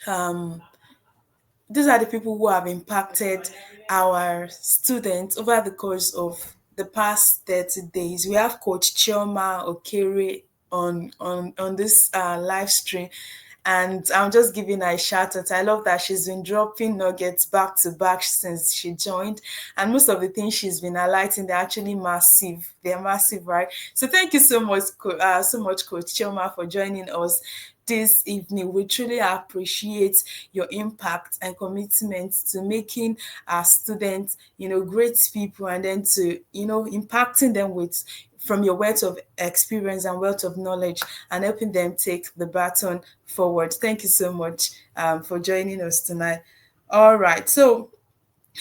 um these are the people who have impacted our students over the course of the past 30 days. We have Coach Chioma Okere on this live stream. And I'm just giving her a shout out. I love that she's been dropping nuggets back to back since she joined. And most of the things she's been highlighting, they're actually massive. They're massive, right? So thank you so much, Coach Chioma, for joining us this evening. We truly appreciate your impact and commitment to making our students, great people, and then to, impacting them with from your wealth of experience and wealth of knowledge and helping them take the baton forward. Thank you so much for joining us tonight. All right. So,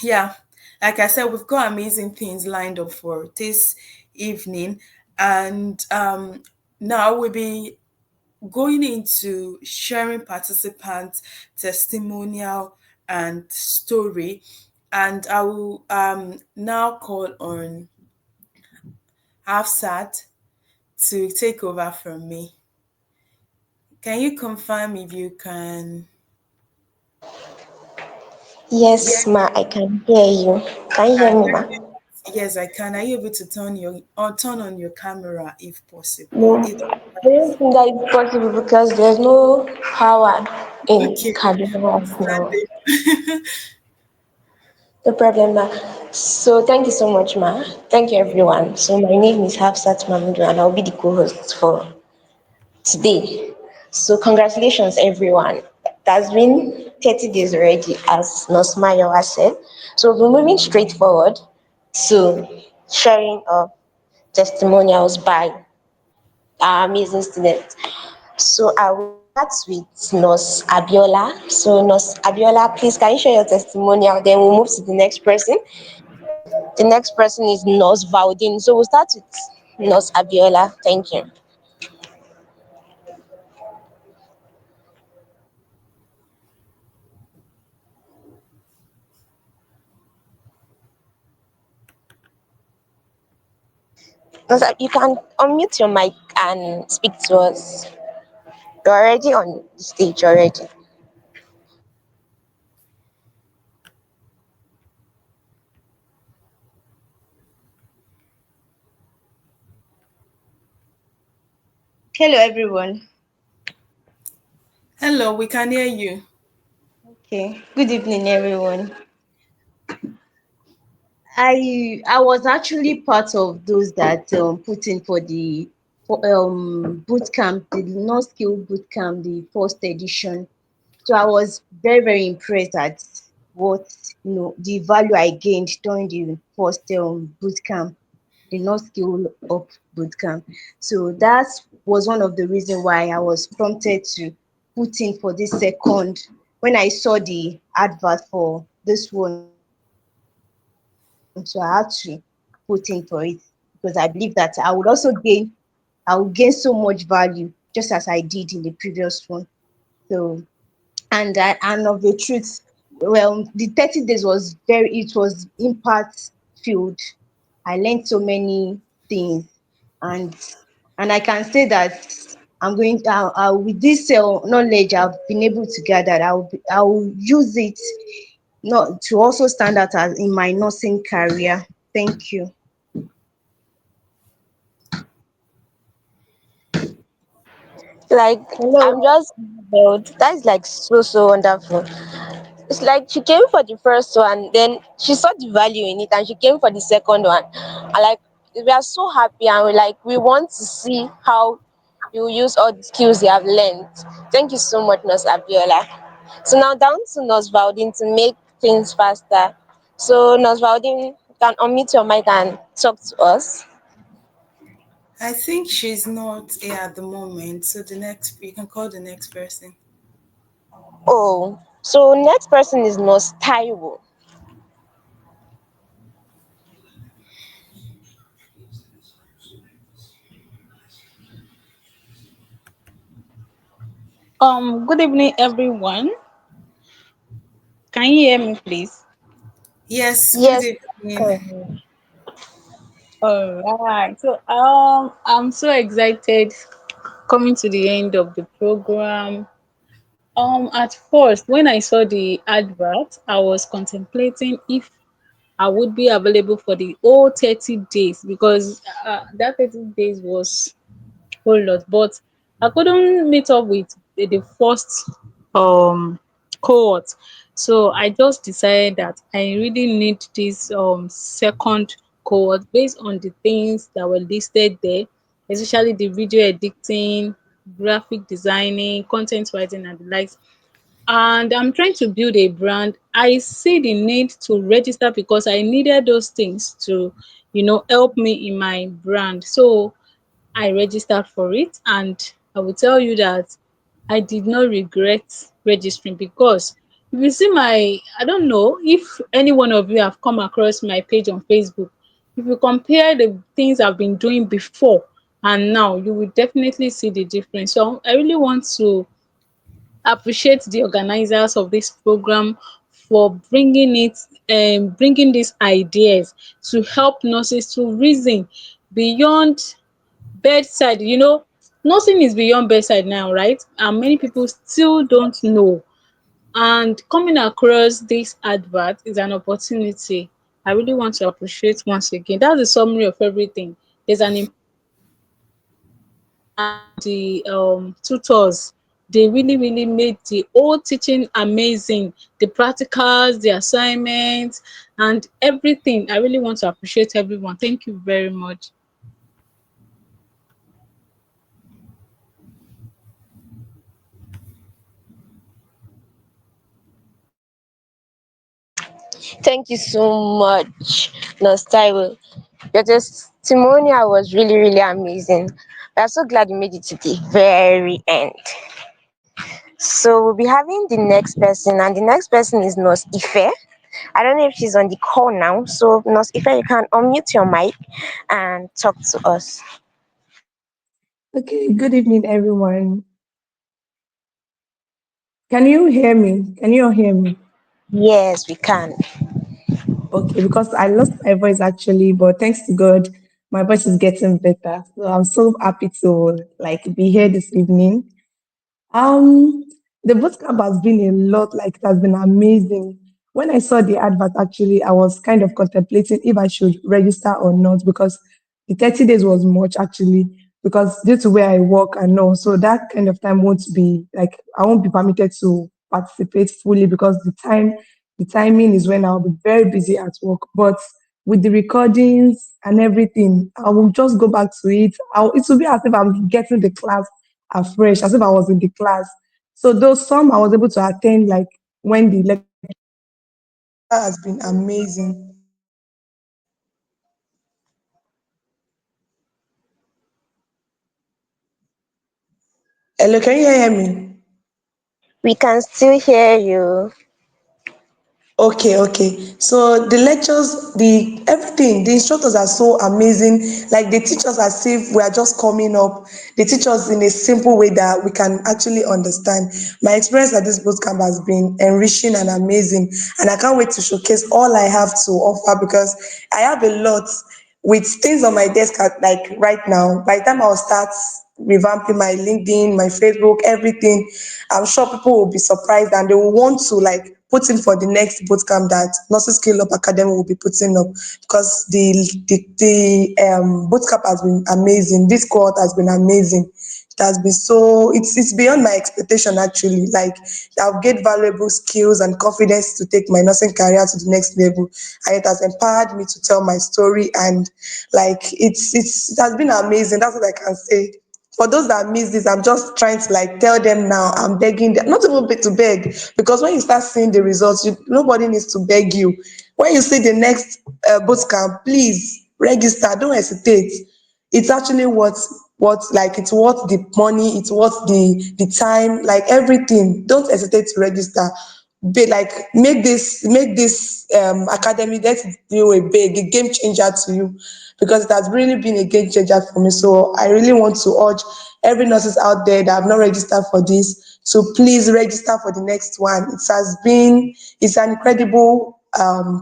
yeah, like I said, we've got amazing things lined up for this evening. And now we'll be going into sharing participants' testimonial and story. And I will now call on Hafsat to take over from me. Can you confirm if you can? Yes, ma, I can hear you. Can you hear me, ma? Yes, I can. Are you able to turn on your camera if possible? No, I don't think that is possible because there's no power in Okay, Kaduna right now. understanding. No problem, ma. So thank you so much, ma. Thank you, everyone. So my name is Hafsat Mahmoud, and I'll be the co-host for today. So congratulations, everyone. It has been 30 days already, as Nosmayawa said. So we're moving straight forward to sharing of testimonials by our amazing students. So I will start with Nos Abiola. So Nos Abiola, please can you share your testimonial? Then we'll move to the next person. The next person is Nos Valdin. So we'll start with Nos Abiola. Thank you. Nos, you can unmute your mic and speak to us. You're already on the stage already. Hello, everyone. Hello, we can hear you. Okay, good evening, everyone. I was actually part of those that put in for the boot camp, the non skill boot camp, the first edition. So I was very impressed at what the value I gained during the first boot camp. the no skill up bootcamp. So that was one of the reasons why I was prompted to put in for this second. When I saw the advert for this one, so I had to put in for it because I believe that I would gain so much value just as I did in the previous one. So and and of the truth, well, the 30 days it was impact filled. I learned so many things, and I can say that with this knowledge I've been able to gather, I'll use it not to also stand out as in my nursing career. Thank you. Like, I'm Hello. just that's like so wonderful. It's like she came for the first one, then she saw the value in it, and she came for the second one. And like, we are so happy, and we want to see how you use all the skills you have learned. Thank you so much, Nurse Abiola. So now down to Nurse Valdin to make things faster. So Nurse Valdin, you can unmute your mic and talk to us. I think she's not here at the moment, so the next you can call the next person. Oh, so next person is Nurse Taiwo. Good evening, everyone. Can you hear me, please? Yes, good Yes. evening. um, All right. So, I'm so excited coming to the end of the program. At first, when I saw the advert, I was contemplating if I would be available for the whole 30 days because that 30 days was whole lot, but I couldn't meet up with the first um cohort. So I just decided that I really need this second cohort based on the things that were listed there, especially the video editing, graphic designing, content writing and the likes. And I'm trying to build a brand. I see the need to register because I needed those things to, help me in my brand. So I registered for it, and I will tell you that I did not regret registering because if you see I don't know if any one of you have come across my page on Facebook. If you compare the things I've been doing before and now, you will definitely see the difference. So I really want to appreciate the organizers of this program for bringing these ideas to help nurses to reason beyond bedside. Nursing is beyond bedside now, right? And many people still don't know. And coming across this advert is an opportunity. I really want to appreciate once again. That's the summary of everything. There's an and the tutors, they really made the whole teaching amazing. The practicals, the assignments, and everything. I really want to appreciate everyone. Thank you very much. Thank you so much, Nurse Taiwo. Your testimonial was really amazing. We are so glad you made it to the very end. So we'll be having the next person, and the next person is Nurse Ife. I don't know if she's on the call now. So Nurse Ife, you can unmute your mic and talk to us. Okay, good evening, everyone. Can you hear me? Can you all hear me? Yes, we can. Okay, because I lost my voice actually, but thanks to God, my voice is getting better. So I'm so happy to be here this evening. Um, the bootcamp has been a lot, like it has been amazing. When I saw the advert, actually, I was kind of contemplating if I should register or not because the 30 days was much actually, because due to where I work and all, so that kind of time won't be like I won't be permitted to participate fully because the timing is when I'll be very busy at work. But with the recordings and everything, I will just go back to it. It will be as if I'm getting the class afresh, as if I was in the class. So those some I was able to attend like when the lecture has been amazing. Hello, can you hear me? We can still hear you. Okay, okay. So the lectures, the everything, the instructors are so amazing. Like they teach us as if we are just coming up. They teach us in a simple way that we can actually understand. My experience at this boot camp has been enriching and amazing, and I can't wait to showcase all I have to offer because I have a lot with things on my desk like right now. By the time I'll start revamping my LinkedIn, my Facebook, everything, I'm sure people will be surprised and they will want to like put in for the next bootcamp that Nurses Skill Up Academy will be putting up because the bootcamp has been amazing. This cohort has been amazing. It has been so it's beyond my expectation actually. Like I've gained valuable skills and confidence to take my nursing career to the next level, and it has empowered me to tell my story. And like it has been amazing. That's what I can say. For those that miss this, I'm just trying to like tell them now. I'm begging them, not even to beg, because when you start seeing the results, nobody needs to beg you. When you see the next boot camp, please register. Don't hesitate. It's actually what like it's worth the money. It's worth the time. Like everything. Don't hesitate to register. Be like make this academy, let it be a game changer to you, because it has really been a game changer for me. So I really want to urge every nurses out there that have not registered for this, so please register for the next one. It's an incredible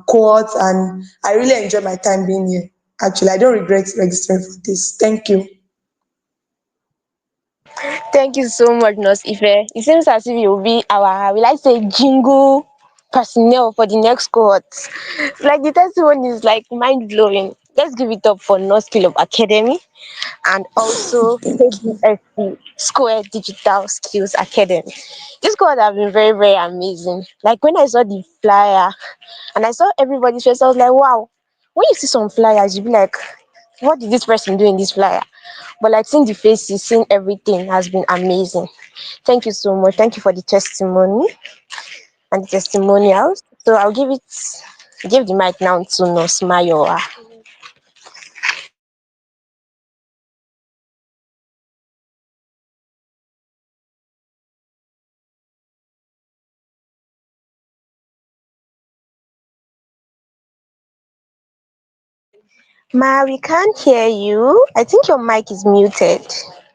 cohort, and I really enjoy my time being here. Actually, I don't regret registering for this. Thank you. Thank you so much, Nurse Ife. It seems as if you'll be our, will I say, jingle personnel for the next cohort. Like the testimony is like mind blowing. Let's give it up for Nurse Skillup Academy and also Thank you. KDSC Square Digital Skills Academy. This cohort have been very, very amazing. Like when I saw the flyer and I saw everybody's face, I was like, wow. When you see some flyers, you'll be like, what did this person do in this flyer? But like seeing the faces, seeing everything has been amazing. Thank you so much. Thank you for the testimony and the testimonials. So I'll give the mic now to Nurse Mayowa. Ma, we can't hear you. I think your mic is muted.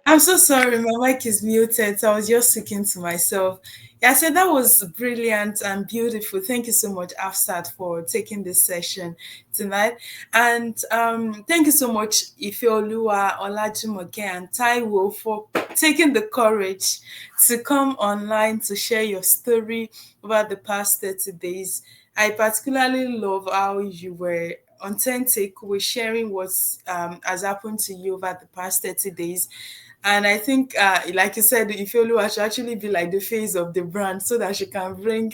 I'm so sorry, my mic is muted. So I was just speaking to myself. Yeah, I said that was brilliant and beautiful. Thank you so much, Afsat, for taking this session tonight. And thank you so much, Ifeoluwa, Olajumoke, and Taiwo for taking the courage to come online to share your story over the past 30 days. I particularly love how you were authentic with sharing what has happened to you over the past 30 days. And I think, like you said, Ifeoluwa should actually be like the face of the brand so that she can bring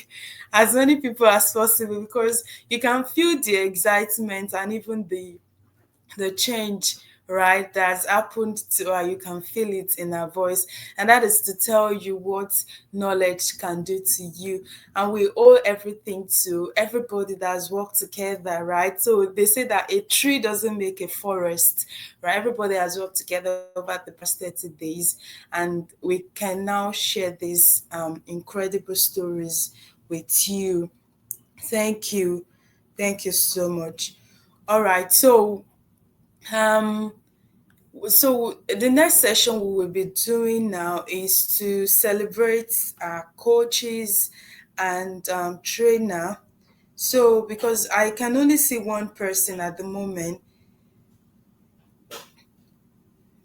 as many people as possible, because you can feel the excitement and even the change, right, that's happened to her. You can feel it in her voice, and that is to tell you what knowledge can do to you. And we owe everything to everybody that's worked together, right? So they say that a tree doesn't make a forest, right? Everybody has worked together over the past 30 days, and we can now share these incredible stories with you. Thank you. Thank you so much. All right. Um, so the next session we will be doing now is to celebrate our coaches and trainer. So because I can only see one person at the moment,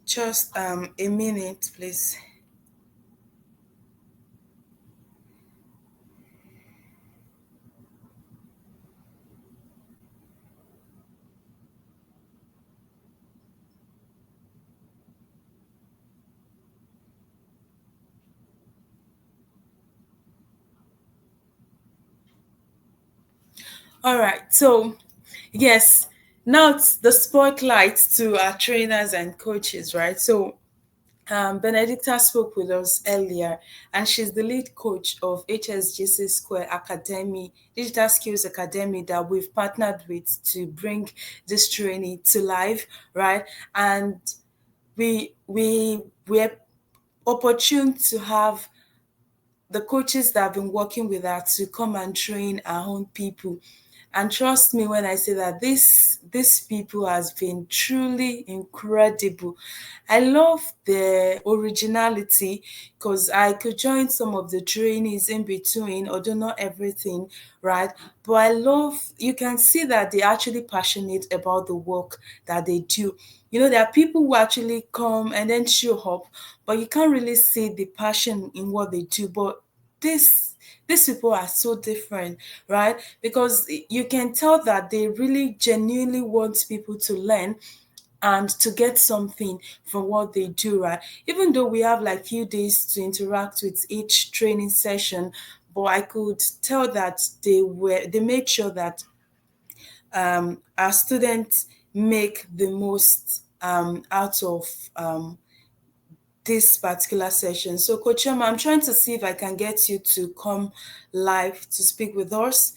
just a minute, please. All right. So yes, now it's the spotlight to our trainers and coaches, right? So Benedicta spoke with us earlier, and she's the lead coach of HSGC Square Academy, Digital Skills Academy, that we've partnered with to bring this training to life, right? And we opportune to have the coaches that have been working with her to come and train our own people. And trust me when I say that this people has been truly incredible. I love the originality because I could join some of the trainees in between, although not everything, right? But I love, you can see that they're actually passionate about the work that they do. You know, there are people who actually come and then show up, but you can't really see the passion in what they do. But this these people are so different, right? Because you can tell that they really genuinely want people to learn and to get something from what they do, right? Even though we have like few days to interact with each training session, but I could tell that they made sure that our students make the most out of this particular session. So, Coach Emma, I'm trying to see if I can get you to come live to speak with us,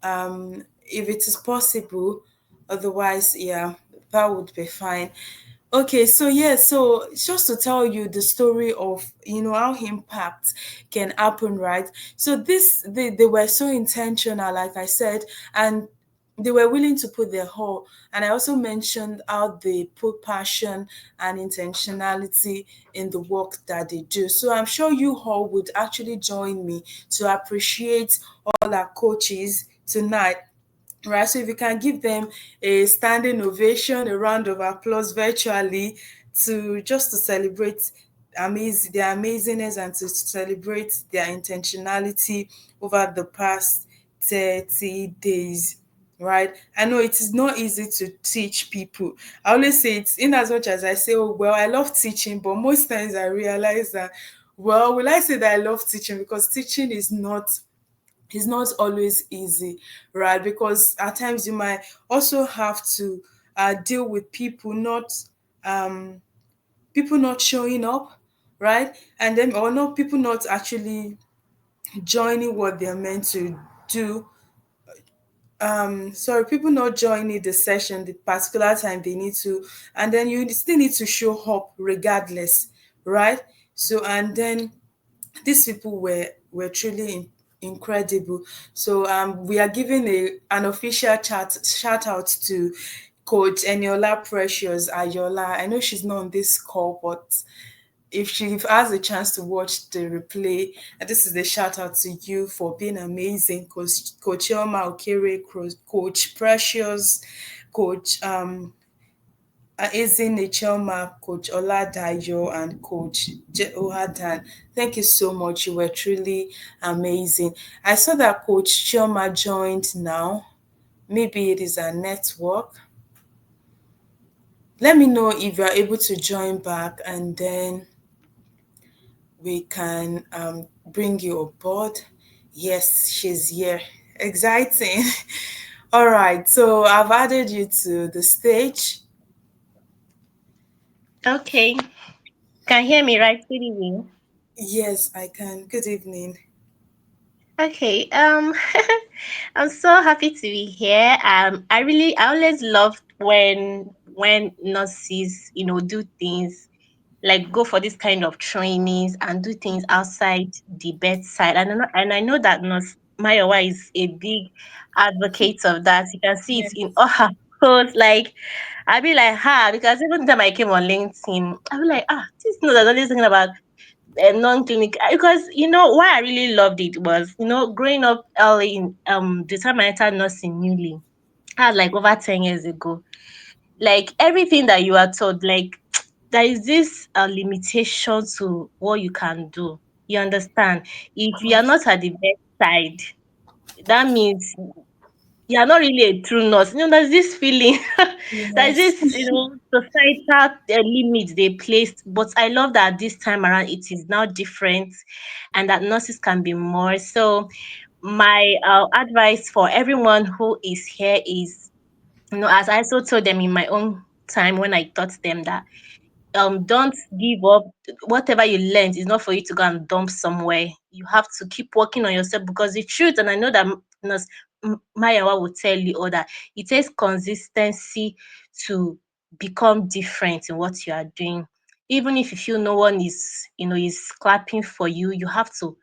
if it is possible. Otherwise, yeah, that would be fine. Okay, so yeah, so just to tell you the story of how impact can happen, right? So they were so intentional, like I said, and they were willing to put their whole. And I also mentioned how they put passion and intentionality in the work that they do. So I'm sure you all would actually join me to appreciate all our coaches tonight. Right, so if you can give them a standing ovation, a round of applause virtually, to just to celebrate their amazingness and to celebrate their intentionality over the past 30 days. Right, I know it is not easy to teach people. I always say it's in as much as I say, oh, well, I love teaching, but most times I realize that, well, will I say that I love teaching? Because teaching is not, it's not always easy, right? Because at times you might also have to deal with um, people not showing up, right? And then, or not, people not actually joining what they're meant to do. Sorry, people not joining the session the particular time they need to, and then you still need to show up regardless, right? So and then these people were truly incredible. So we are giving an official shout out to Coach Eniola Precious Ayola. I know she's not on this call, but if she has a chance to watch the replay, and this is the shout out to you for being amazing, Coach Yoma Okere, Coach Precious, Coach Ezine Choma, Coach Oladayo, and Coach Ohadan. Thank you so much. You were truly amazing. I saw that Coach Choma joined now. Maybe it is a network. Let me know if you are able to join back, and then we can bring you aboard. Yes, she's here. Exciting. All right, so I've added you to the stage. Okay. Can hear me right? Good evening. Yes, I can. Good evening. Okay. I'm so happy to be here. I always loved when nurses, do things like go for this kind of trainings and do things outside the bedside. And I know that Nurse Mayowa is a big advocate of that. You can see it in all her posts. Like I'll be like, because even time I came on LinkedIn, I'll be like, this nurse is always talking about non-clinic, because why I really loved it was, growing up early in the time I entered nursing newly, had like over 10 years ago. Like everything that you are told, like there is this limitation to what you can do. You understand? If you are not at the bedside, that means you are not really a true nurse. There's this feeling, there's Yes. this, societal limits they placed. But I love that this time around it is now different, and that nurses can be more. So, my advice for everyone who is here is, as I also told them in my own time when I taught them that don't give up. Whatever you learned is not for you to go and dump somewhere. You have to keep working on yourself, because the truth, and I know that Nurse Mayawa will tell you all that, it takes consistency to become different in what you are doing. even if you feel no one is, is clapping for you, you have to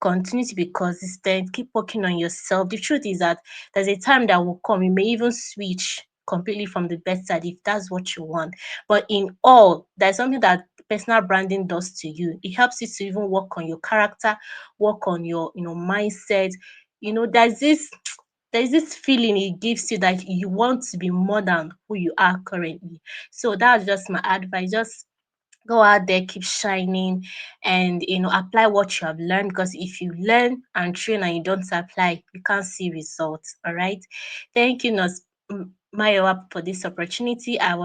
continue to be consistent, keep working on yourself. The truth is that there's a time that will come, you may even switch completely from the bedside if that's what you want. But in all, there's something that personal branding does to you. It helps you to even work on your character, work on your, mindset. There's this feeling it gives you that you want to be more than who you are currently. So that's just my advice. Just go out there, keep shining, and apply what you have learned, because if you learn and train and you don't apply, you can't see results. All right. Thank you, Mayowa, for this opportunity. I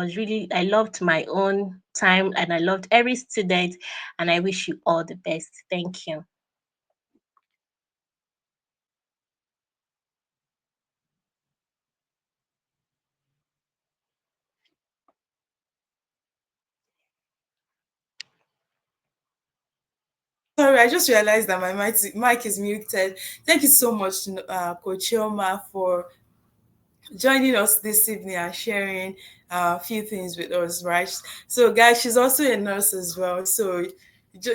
loved my own time, and I loved every student, and I wish you all the best. Thank you. Sorry, I just realized that my mic is muted. Thank you so much, Coach Chioma, for joining us this evening and sharing a few things with us, right? So, guys, she's also a nurse as well. So,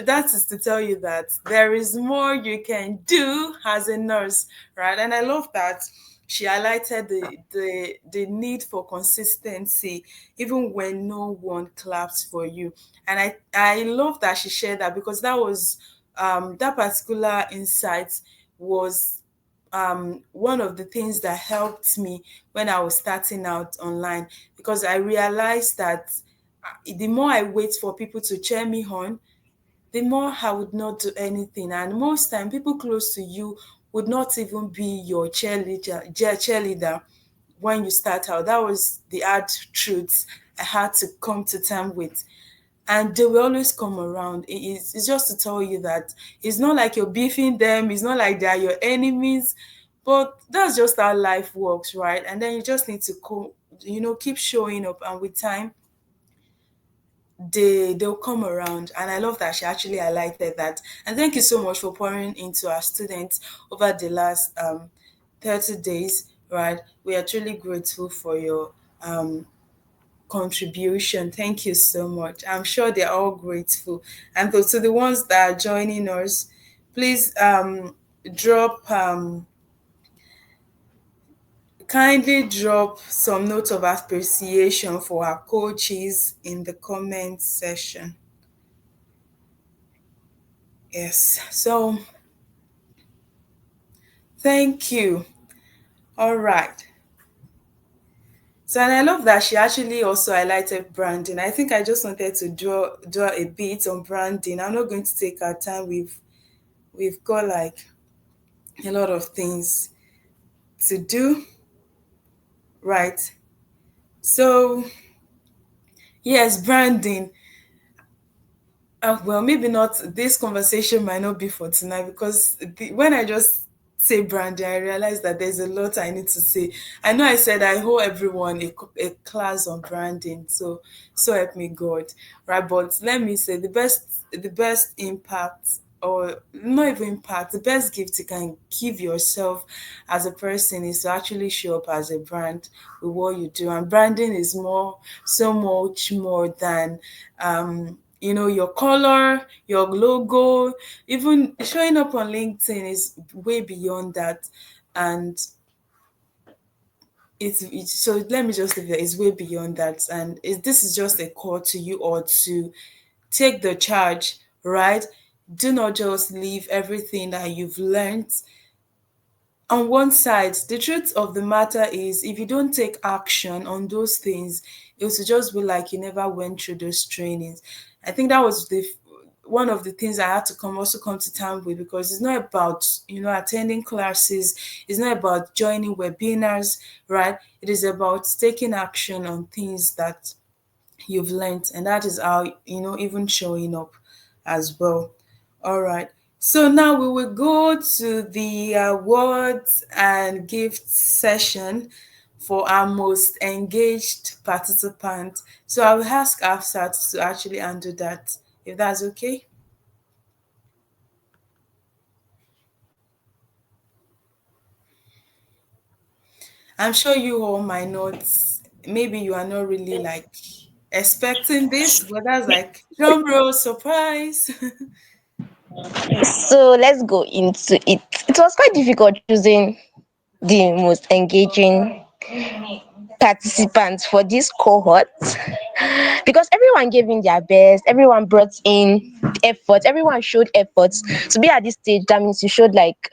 that is to tell you that there is more you can do as a nurse, right? And I love that she highlighted the need for consistency even when no one claps for you. And I love that she shared that, because that was that particular insight was one of the things that helped me when I was starting out online, because I realized that the more I wait for people to cheer me on, the more I would not do anything. And most time, people close to you would not even be your cheerleader when you start out. That was the hard truth I had to come to terms with. And they will always come around. It's just to tell you that it's not like you're beefing them, it's not like they are your enemies, but that's just how life works, right? And then you just need to keep showing up, and with time they'll come around. And I love that she actually highlighted that. And thank you so much for pouring into our students over the last 30 days, right? We are truly grateful for your contribution. Thank you so much. I'm sure they're all grateful. And to the ones that are joining us, please drop kindly drop some notes of appreciation for our coaches in the comment section. Yes. So thank you. All right. So, and I love that she actually also highlighted branding. I think I just wanted to draw a bit on branding. I'm not going to take our time. We've got like a lot of things to do, right? So, yes, branding. Well, maybe not. This conversation might not be for tonight, because when I just say branding, I realize that there's a lot I need to say. I know I said I owe everyone a class on branding, so help me God, right? But let me say the best impact, or not even impact, the best gift you can give yourself as a person is to actually show up as a brand with what you do. And branding is so much more than your color, your logo. Even showing up on LinkedIn is way beyond that. And so let me just leave it. It's way beyond that. And this is just a call to you all to take the charge, right? Do not just leave everything that you've learned on one side. The truth of the matter is, if you don't take action on those things, it will just be like you never went through those trainings. I think that was the one of the things I had to come to terms with, because it's not about attending classes, it's not about joining webinars, right? It is about taking action on things that you've learned, and that is how even showing up as well. All right, so now we will go to the awards and gift session for our most engaged participant. So I will ask Afsat to actually undo that, if that's okay. I'm sure you all might not, maybe you are not really like expecting this, but that's like drum roll surprise. So let's go into it. It was quite difficult choosing the most engaging participants for this cohort because everyone gave in their best, everyone brought in effort, everyone showed efforts to be at this stage. That means you showed like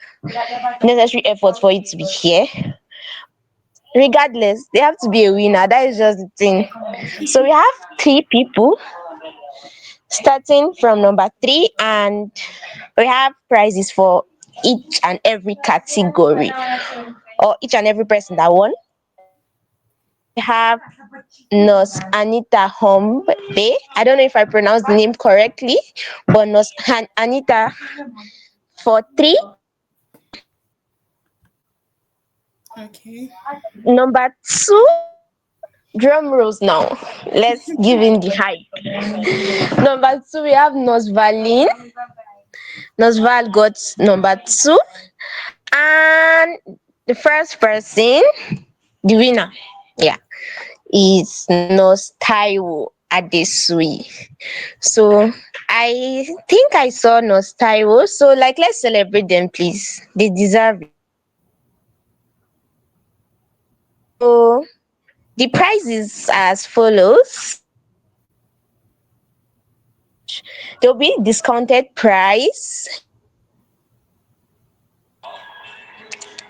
necessary efforts for it to be here. But regardless, they have to be a winner. That is just the thing. So we have three people starting from number three, and we have prizes for each and every category or each and every person that won. So we have Nurse Anita Hombe. I don't know if I pronounced the name correctly, but Anita for three. Okay. Number two, drum rolls now. Let's give in the hype. Number two, we have Nurse Valine. Nurse Val got number two. And the first person, the winner, yeah, is Nurse Taiwo Adesui. So I think I saw Nurse Taiwo. So like let's celebrate them please. They deserve it. So the prize is as follows. There'll be discounted price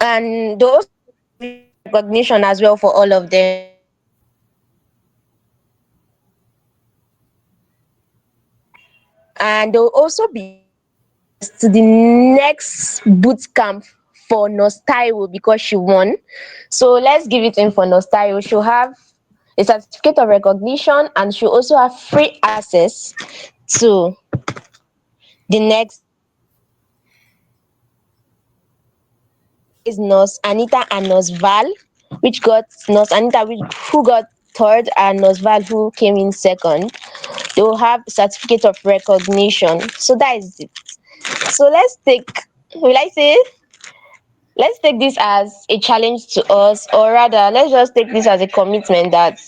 and there'll also be certificate of recognition as well for all of them. And they'll also be given access to the next boot camp for Nostaiwo because she won. So let's give it in for Nostaiwo. She'll have a certificate of recognition and she'll also have free access to the next is Nurse Anita and Nurse Val, which got Nurse Anita who got third and Nurse Val who came in second. They will have certificate of recognition. So that is it. So will I say let's take this as a challenge to us, or rather let's just take this as a commitment that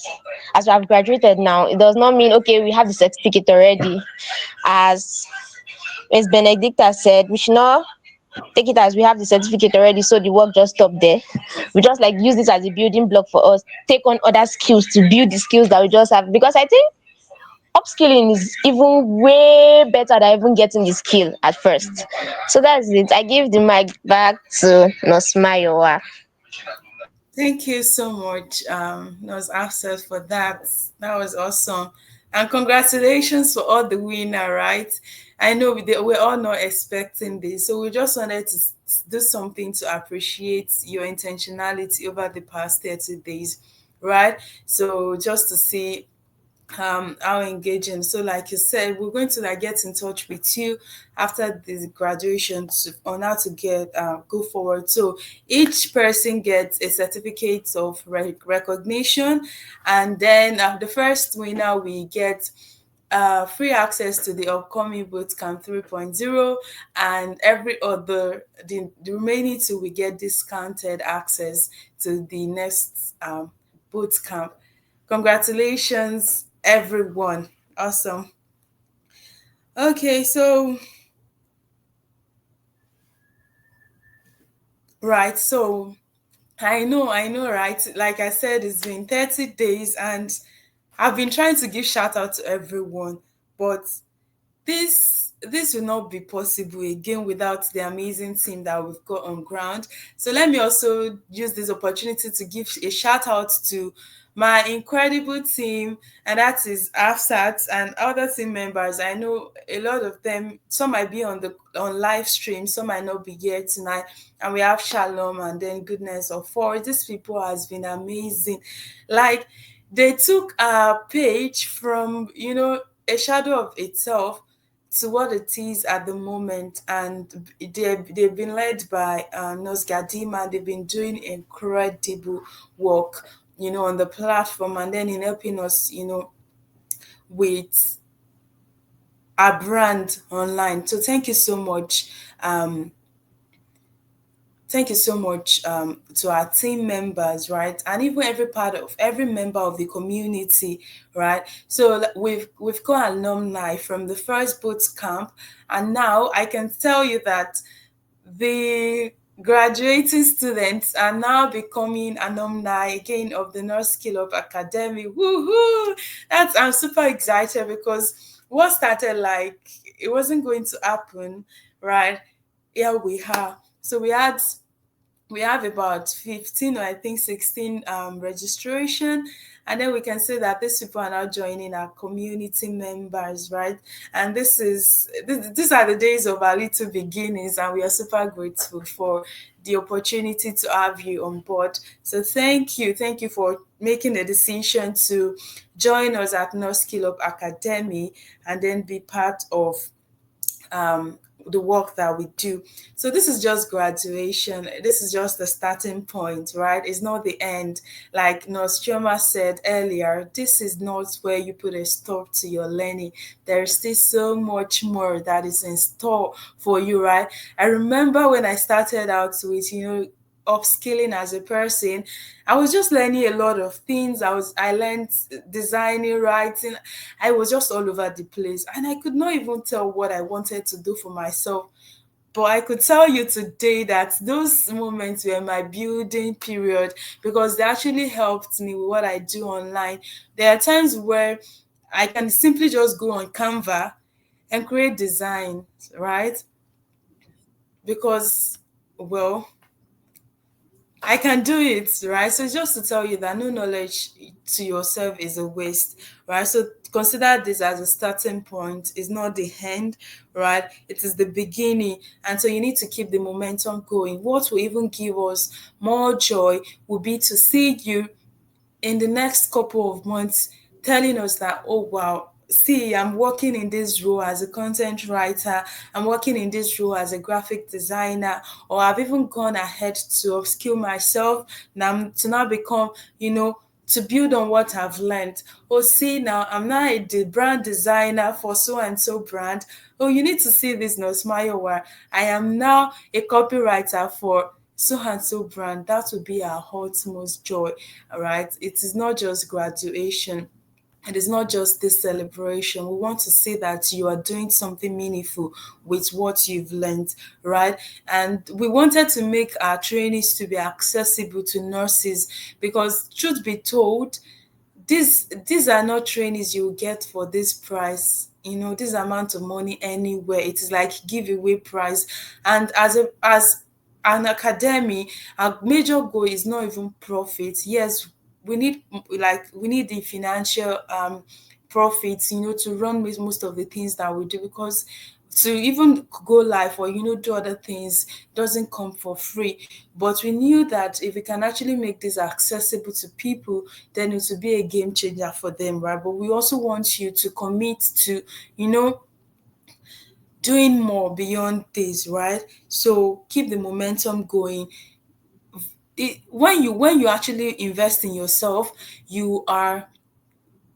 as we have graduated now, it does not mean okay we have the certificate already. As Ms. Benedicta said, we should not take it as we have the certificate already, so the work just stopped there. We just like use this as a building block for us, take on other skills to build the skills that we just have. Because I think upskilling is even way better than even getting the skill at first. So that's it. I give the mic back to Nosmayowa. Thank you so much, Nurse Afsat, for that. That was awesome. And congratulations for all the winner, right? I know we're all not expecting this. So we just wanted to do something to appreciate your intentionality over the past 30 days, right? So just to see how engaging. So like you said, we're going to like get in touch with you after the graduation on how to get go forward. So each person gets a certificate of recognition, and then the first winner we get free access to the upcoming Bootcamp 3.0, and every other the remaining two we get discounted access to the next Bootcamp. Congratulations, everyone. Awesome. Okay, so, right. So, I know, right? Like I said, it's been 30 days and I've been trying to give shout out to everyone, but this will not be possible again without the amazing team that we've got on ground. So let me also use this opportunity to give a shout out to my incredible team, and that is AFSAT and other team members. I know a lot of them, some might be on live stream, some might not be here tonight. And we have Shalom and then Goodness of Four. These people has been amazing. Like they took a page from, a shadow of itself to what it is at the moment, and they've been led by Nurse Gadima. They've been doing incredible work, on the platform, and then in helping us, with our brand online. So thank you so much, thank you so much to our team members, right, and even every part of every member of the community, right. So we've got alumni from the first boot camp, and now I can tell you that the graduating students are now becoming alumni again of the North Skillup Academy. Woohoo! That's I'm super excited because what started like it wasn't going to happen, right? Here we are. So we have about 15 or I think 16 registration, and then we can say that these people are now joining our community members, right. And these are the days of our little beginnings, and we are super grateful for the opportunity to have you on board. So thank you for making the decision to join us at North Skill Up Academy and then be part of the work that we do. So this is just graduation. This is just the starting point, right? It's not the end. Like Nostromo said earlier, this is not where you put a stop to your learning. There's still so much more that is in store for you, right? I remember when I started out with, upskilling as a person, I was just learning a lot of things. I learned designing, writing. I was just all over the place, and I could not even tell what I wanted to do for myself. But I could tell you today that those moments were my building period, because they actually helped me with what I do online. There are times where I can simply just go on Canva and create designs, right? Because, well, I can do it, right? So it's just to tell you that no knowledge to yourself is a waste, right? So consider this as a starting point. It's not the end, right? It is the beginning. And so you need to keep the momentum going. What will even give us more joy will be to see you in the next couple of months telling us that, oh wow, see, I'm working in this role as a content writer, I'm working in this role as a graphic designer, or I've even gone ahead to upskill myself now to now become, to build on what I've learned. Oh, see, now I'm now brand designer for so and so brand. Oh, you need to see this now, Smayowa. I am now a copywriter for so and so brand. That would be our utmost joy. All right. It is not just graduation. It is not just this celebration. We want to say that you are doing something meaningful with what you've learned, right? And we wanted to make our trainings to be accessible to nurses, because truth be told, these are not trainings you get for this price, this amount of money anywhere. It is like giveaway price. And as an academy, our major goal is not even profit. Yes, we need the financial profits, to run with most of the things that we do, because to even go live or do other things doesn't come for free. But we knew that if we can actually make this accessible to people, then it will be a game changer for them, right? But we also want you to commit to, doing more beyond this, right? So keep the momentum going. When you actually invest in yourself, you are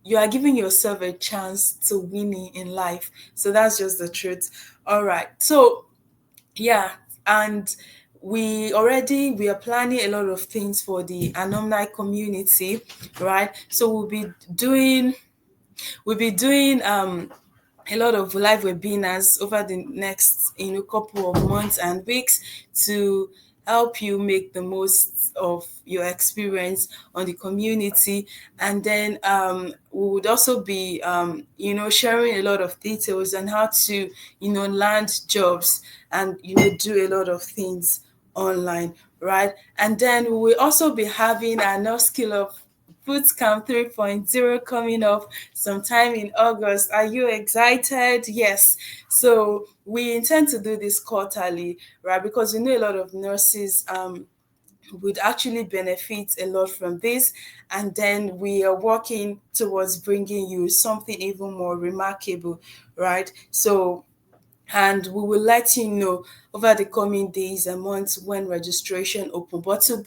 giving yourself a chance to winning in life. So that's just the truth. All right. So yeah, and we are planning a lot of things for the alumni community, right? So we'll be doing a lot of live webinars over the next couple of months and weeks to help you make the most of your experience on the community. And then we would also be sharing a lot of details on how to land jobs and do a lot of things online, right? And then we will also be having our no skill of Bootcamp 3.0 coming up sometime in August. Are you excited? Yes. So we intend to do this quarterly, right? Because a lot of nurses would actually benefit a lot from this. And then we are working towards bringing you something even more remarkable, right? So and we will let you know over the coming days and months when registration open. But to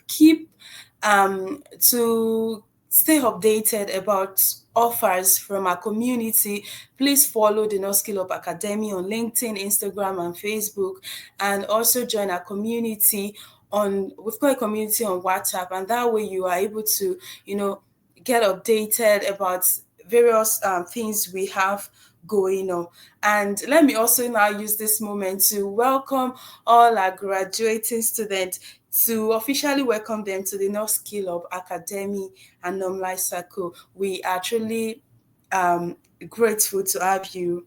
stay updated about offers from our community, please follow the No Skill Up Academy on LinkedIn, Instagram, and Facebook, and also join our community we've got a community on WhatsApp, and that way you are able to, get updated about various things we have going on. And let me also now use this moment to welcome all our graduating students, to officially welcome them to the North Skillup Academy and Life Circle. We are truly grateful to have you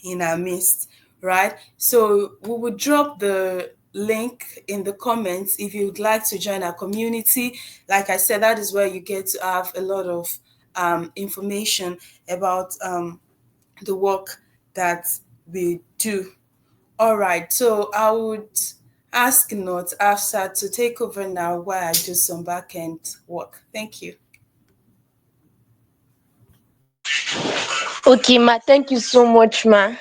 in our midst, right? So we will drop the link in the comments if you'd like to join our community. Like I said, that is where you get to have a lot of information about the work that we do. All right, so I would ask Not Afsa to take over now while I do some back end work. Thank you. Okay, ma. Thank you so much, ma.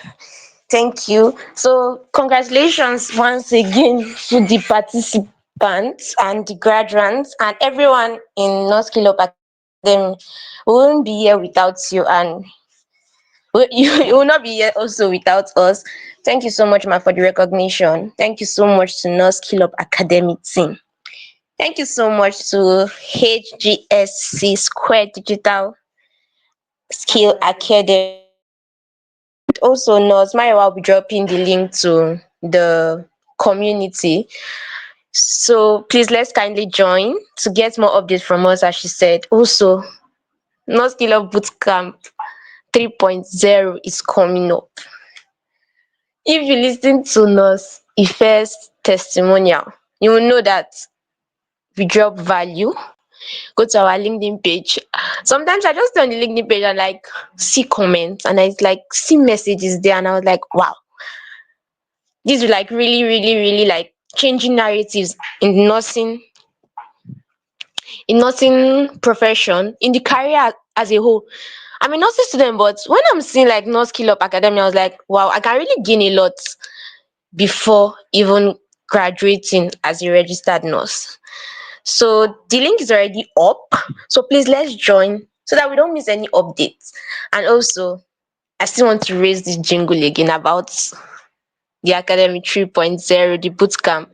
Thank you. So, congratulations once again to the participants and the graduates and everyone in North Skillup Academy. We won't be here without you, and you will not be here also without us. Thank you so much, ma, for the recognition. Thank you so much to North Skillup Academy team. Thank you so much to HGSC Square Digital Skill Academy. And also, Nurse Mayowa will be dropping the link to the community. So please let's kindly join to get more updates from us, as she said. Also, North Skill of Bootcamp 3.0 is coming up. If you listen to Nurse Ife's testimonial, you will know that we drop value. Go to our LinkedIn page. Sometimes I just stay on the LinkedIn page and like see comments and I like see messages there and I was like, wow, these are like really, really, really like changing narratives in nursing profession, in the career as a whole. I'm a nursing student, but when I'm seeing like Nurse Skill Up Academy, I was like, wow, I can really gain a lot before even graduating as a registered nurse. So the link is already up. So please let's join so that we don't miss any updates. And also, I still want to raise this jingle again about the Academy 3.0, the bootcamp.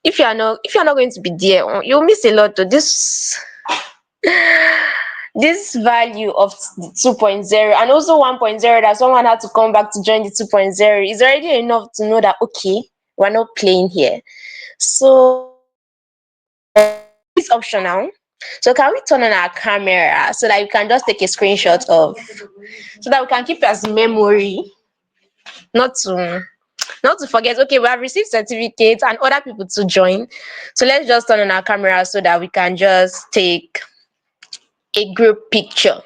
If you're not going to be there, you'll miss a lot of this value of the 2.0 and also 1.0 that someone had to come back to join the 2.0 is already enough to know that okay, we're not playing here. So it's optional. So can we turn on our camera so that we can just take a screenshot of, so that we can keep as memory, not to forget. Okay, we have received certificates and other people to join. So let's just turn on our camera so that we can just take a group picture.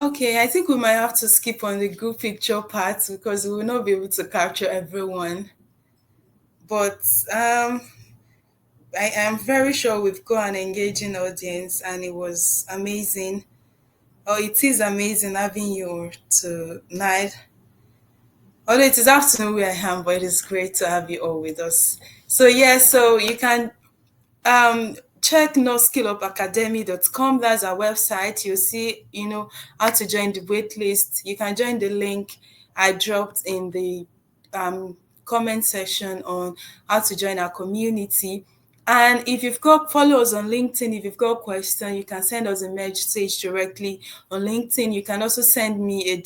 Okay, I think we might have to skip on the group picture part because we will not be able to capture everyone. But I am very sure we've got an engaging audience and it was amazing. Oh, it is amazing having you tonight. Although it is afternoon where I am, but it is great to have you all with us. So yeah, so you can check noskillupacademy.com. That's our website. You'll see, how to join the wait list. You can join the link I dropped in the comment section on how to join our community. And if you've got, follow us on LinkedIn. If you've got a question, you can send us a message directly on LinkedIn. You can also send me a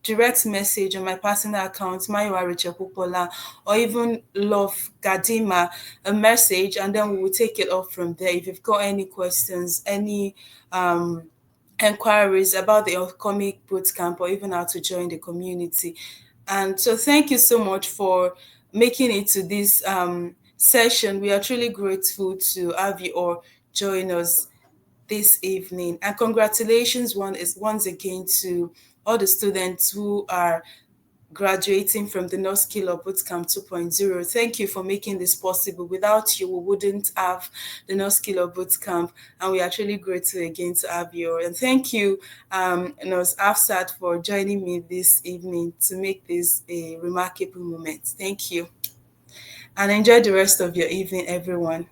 direct message on my personal account, Maiwa Rachel Popola, or even Love Gadima, a message, and then we will take it up from there. If you've got any questions, any inquiries about the upcoming bootcamp, or even how to join the community. And so thank you so much for making it to this session. We are truly grateful to have you all join us this evening. And congratulations once again to all the students who are graduating from the North Skillup Bootcamp 2.0. Thank you for making this possible. Without you, we wouldn't have the North Skillup Bootcamp, and we are truly grateful again to have you. And thank you, Nurse Afsat, for joining me this evening to make this a remarkable moment. Thank you, and enjoy the rest of your evening, everyone.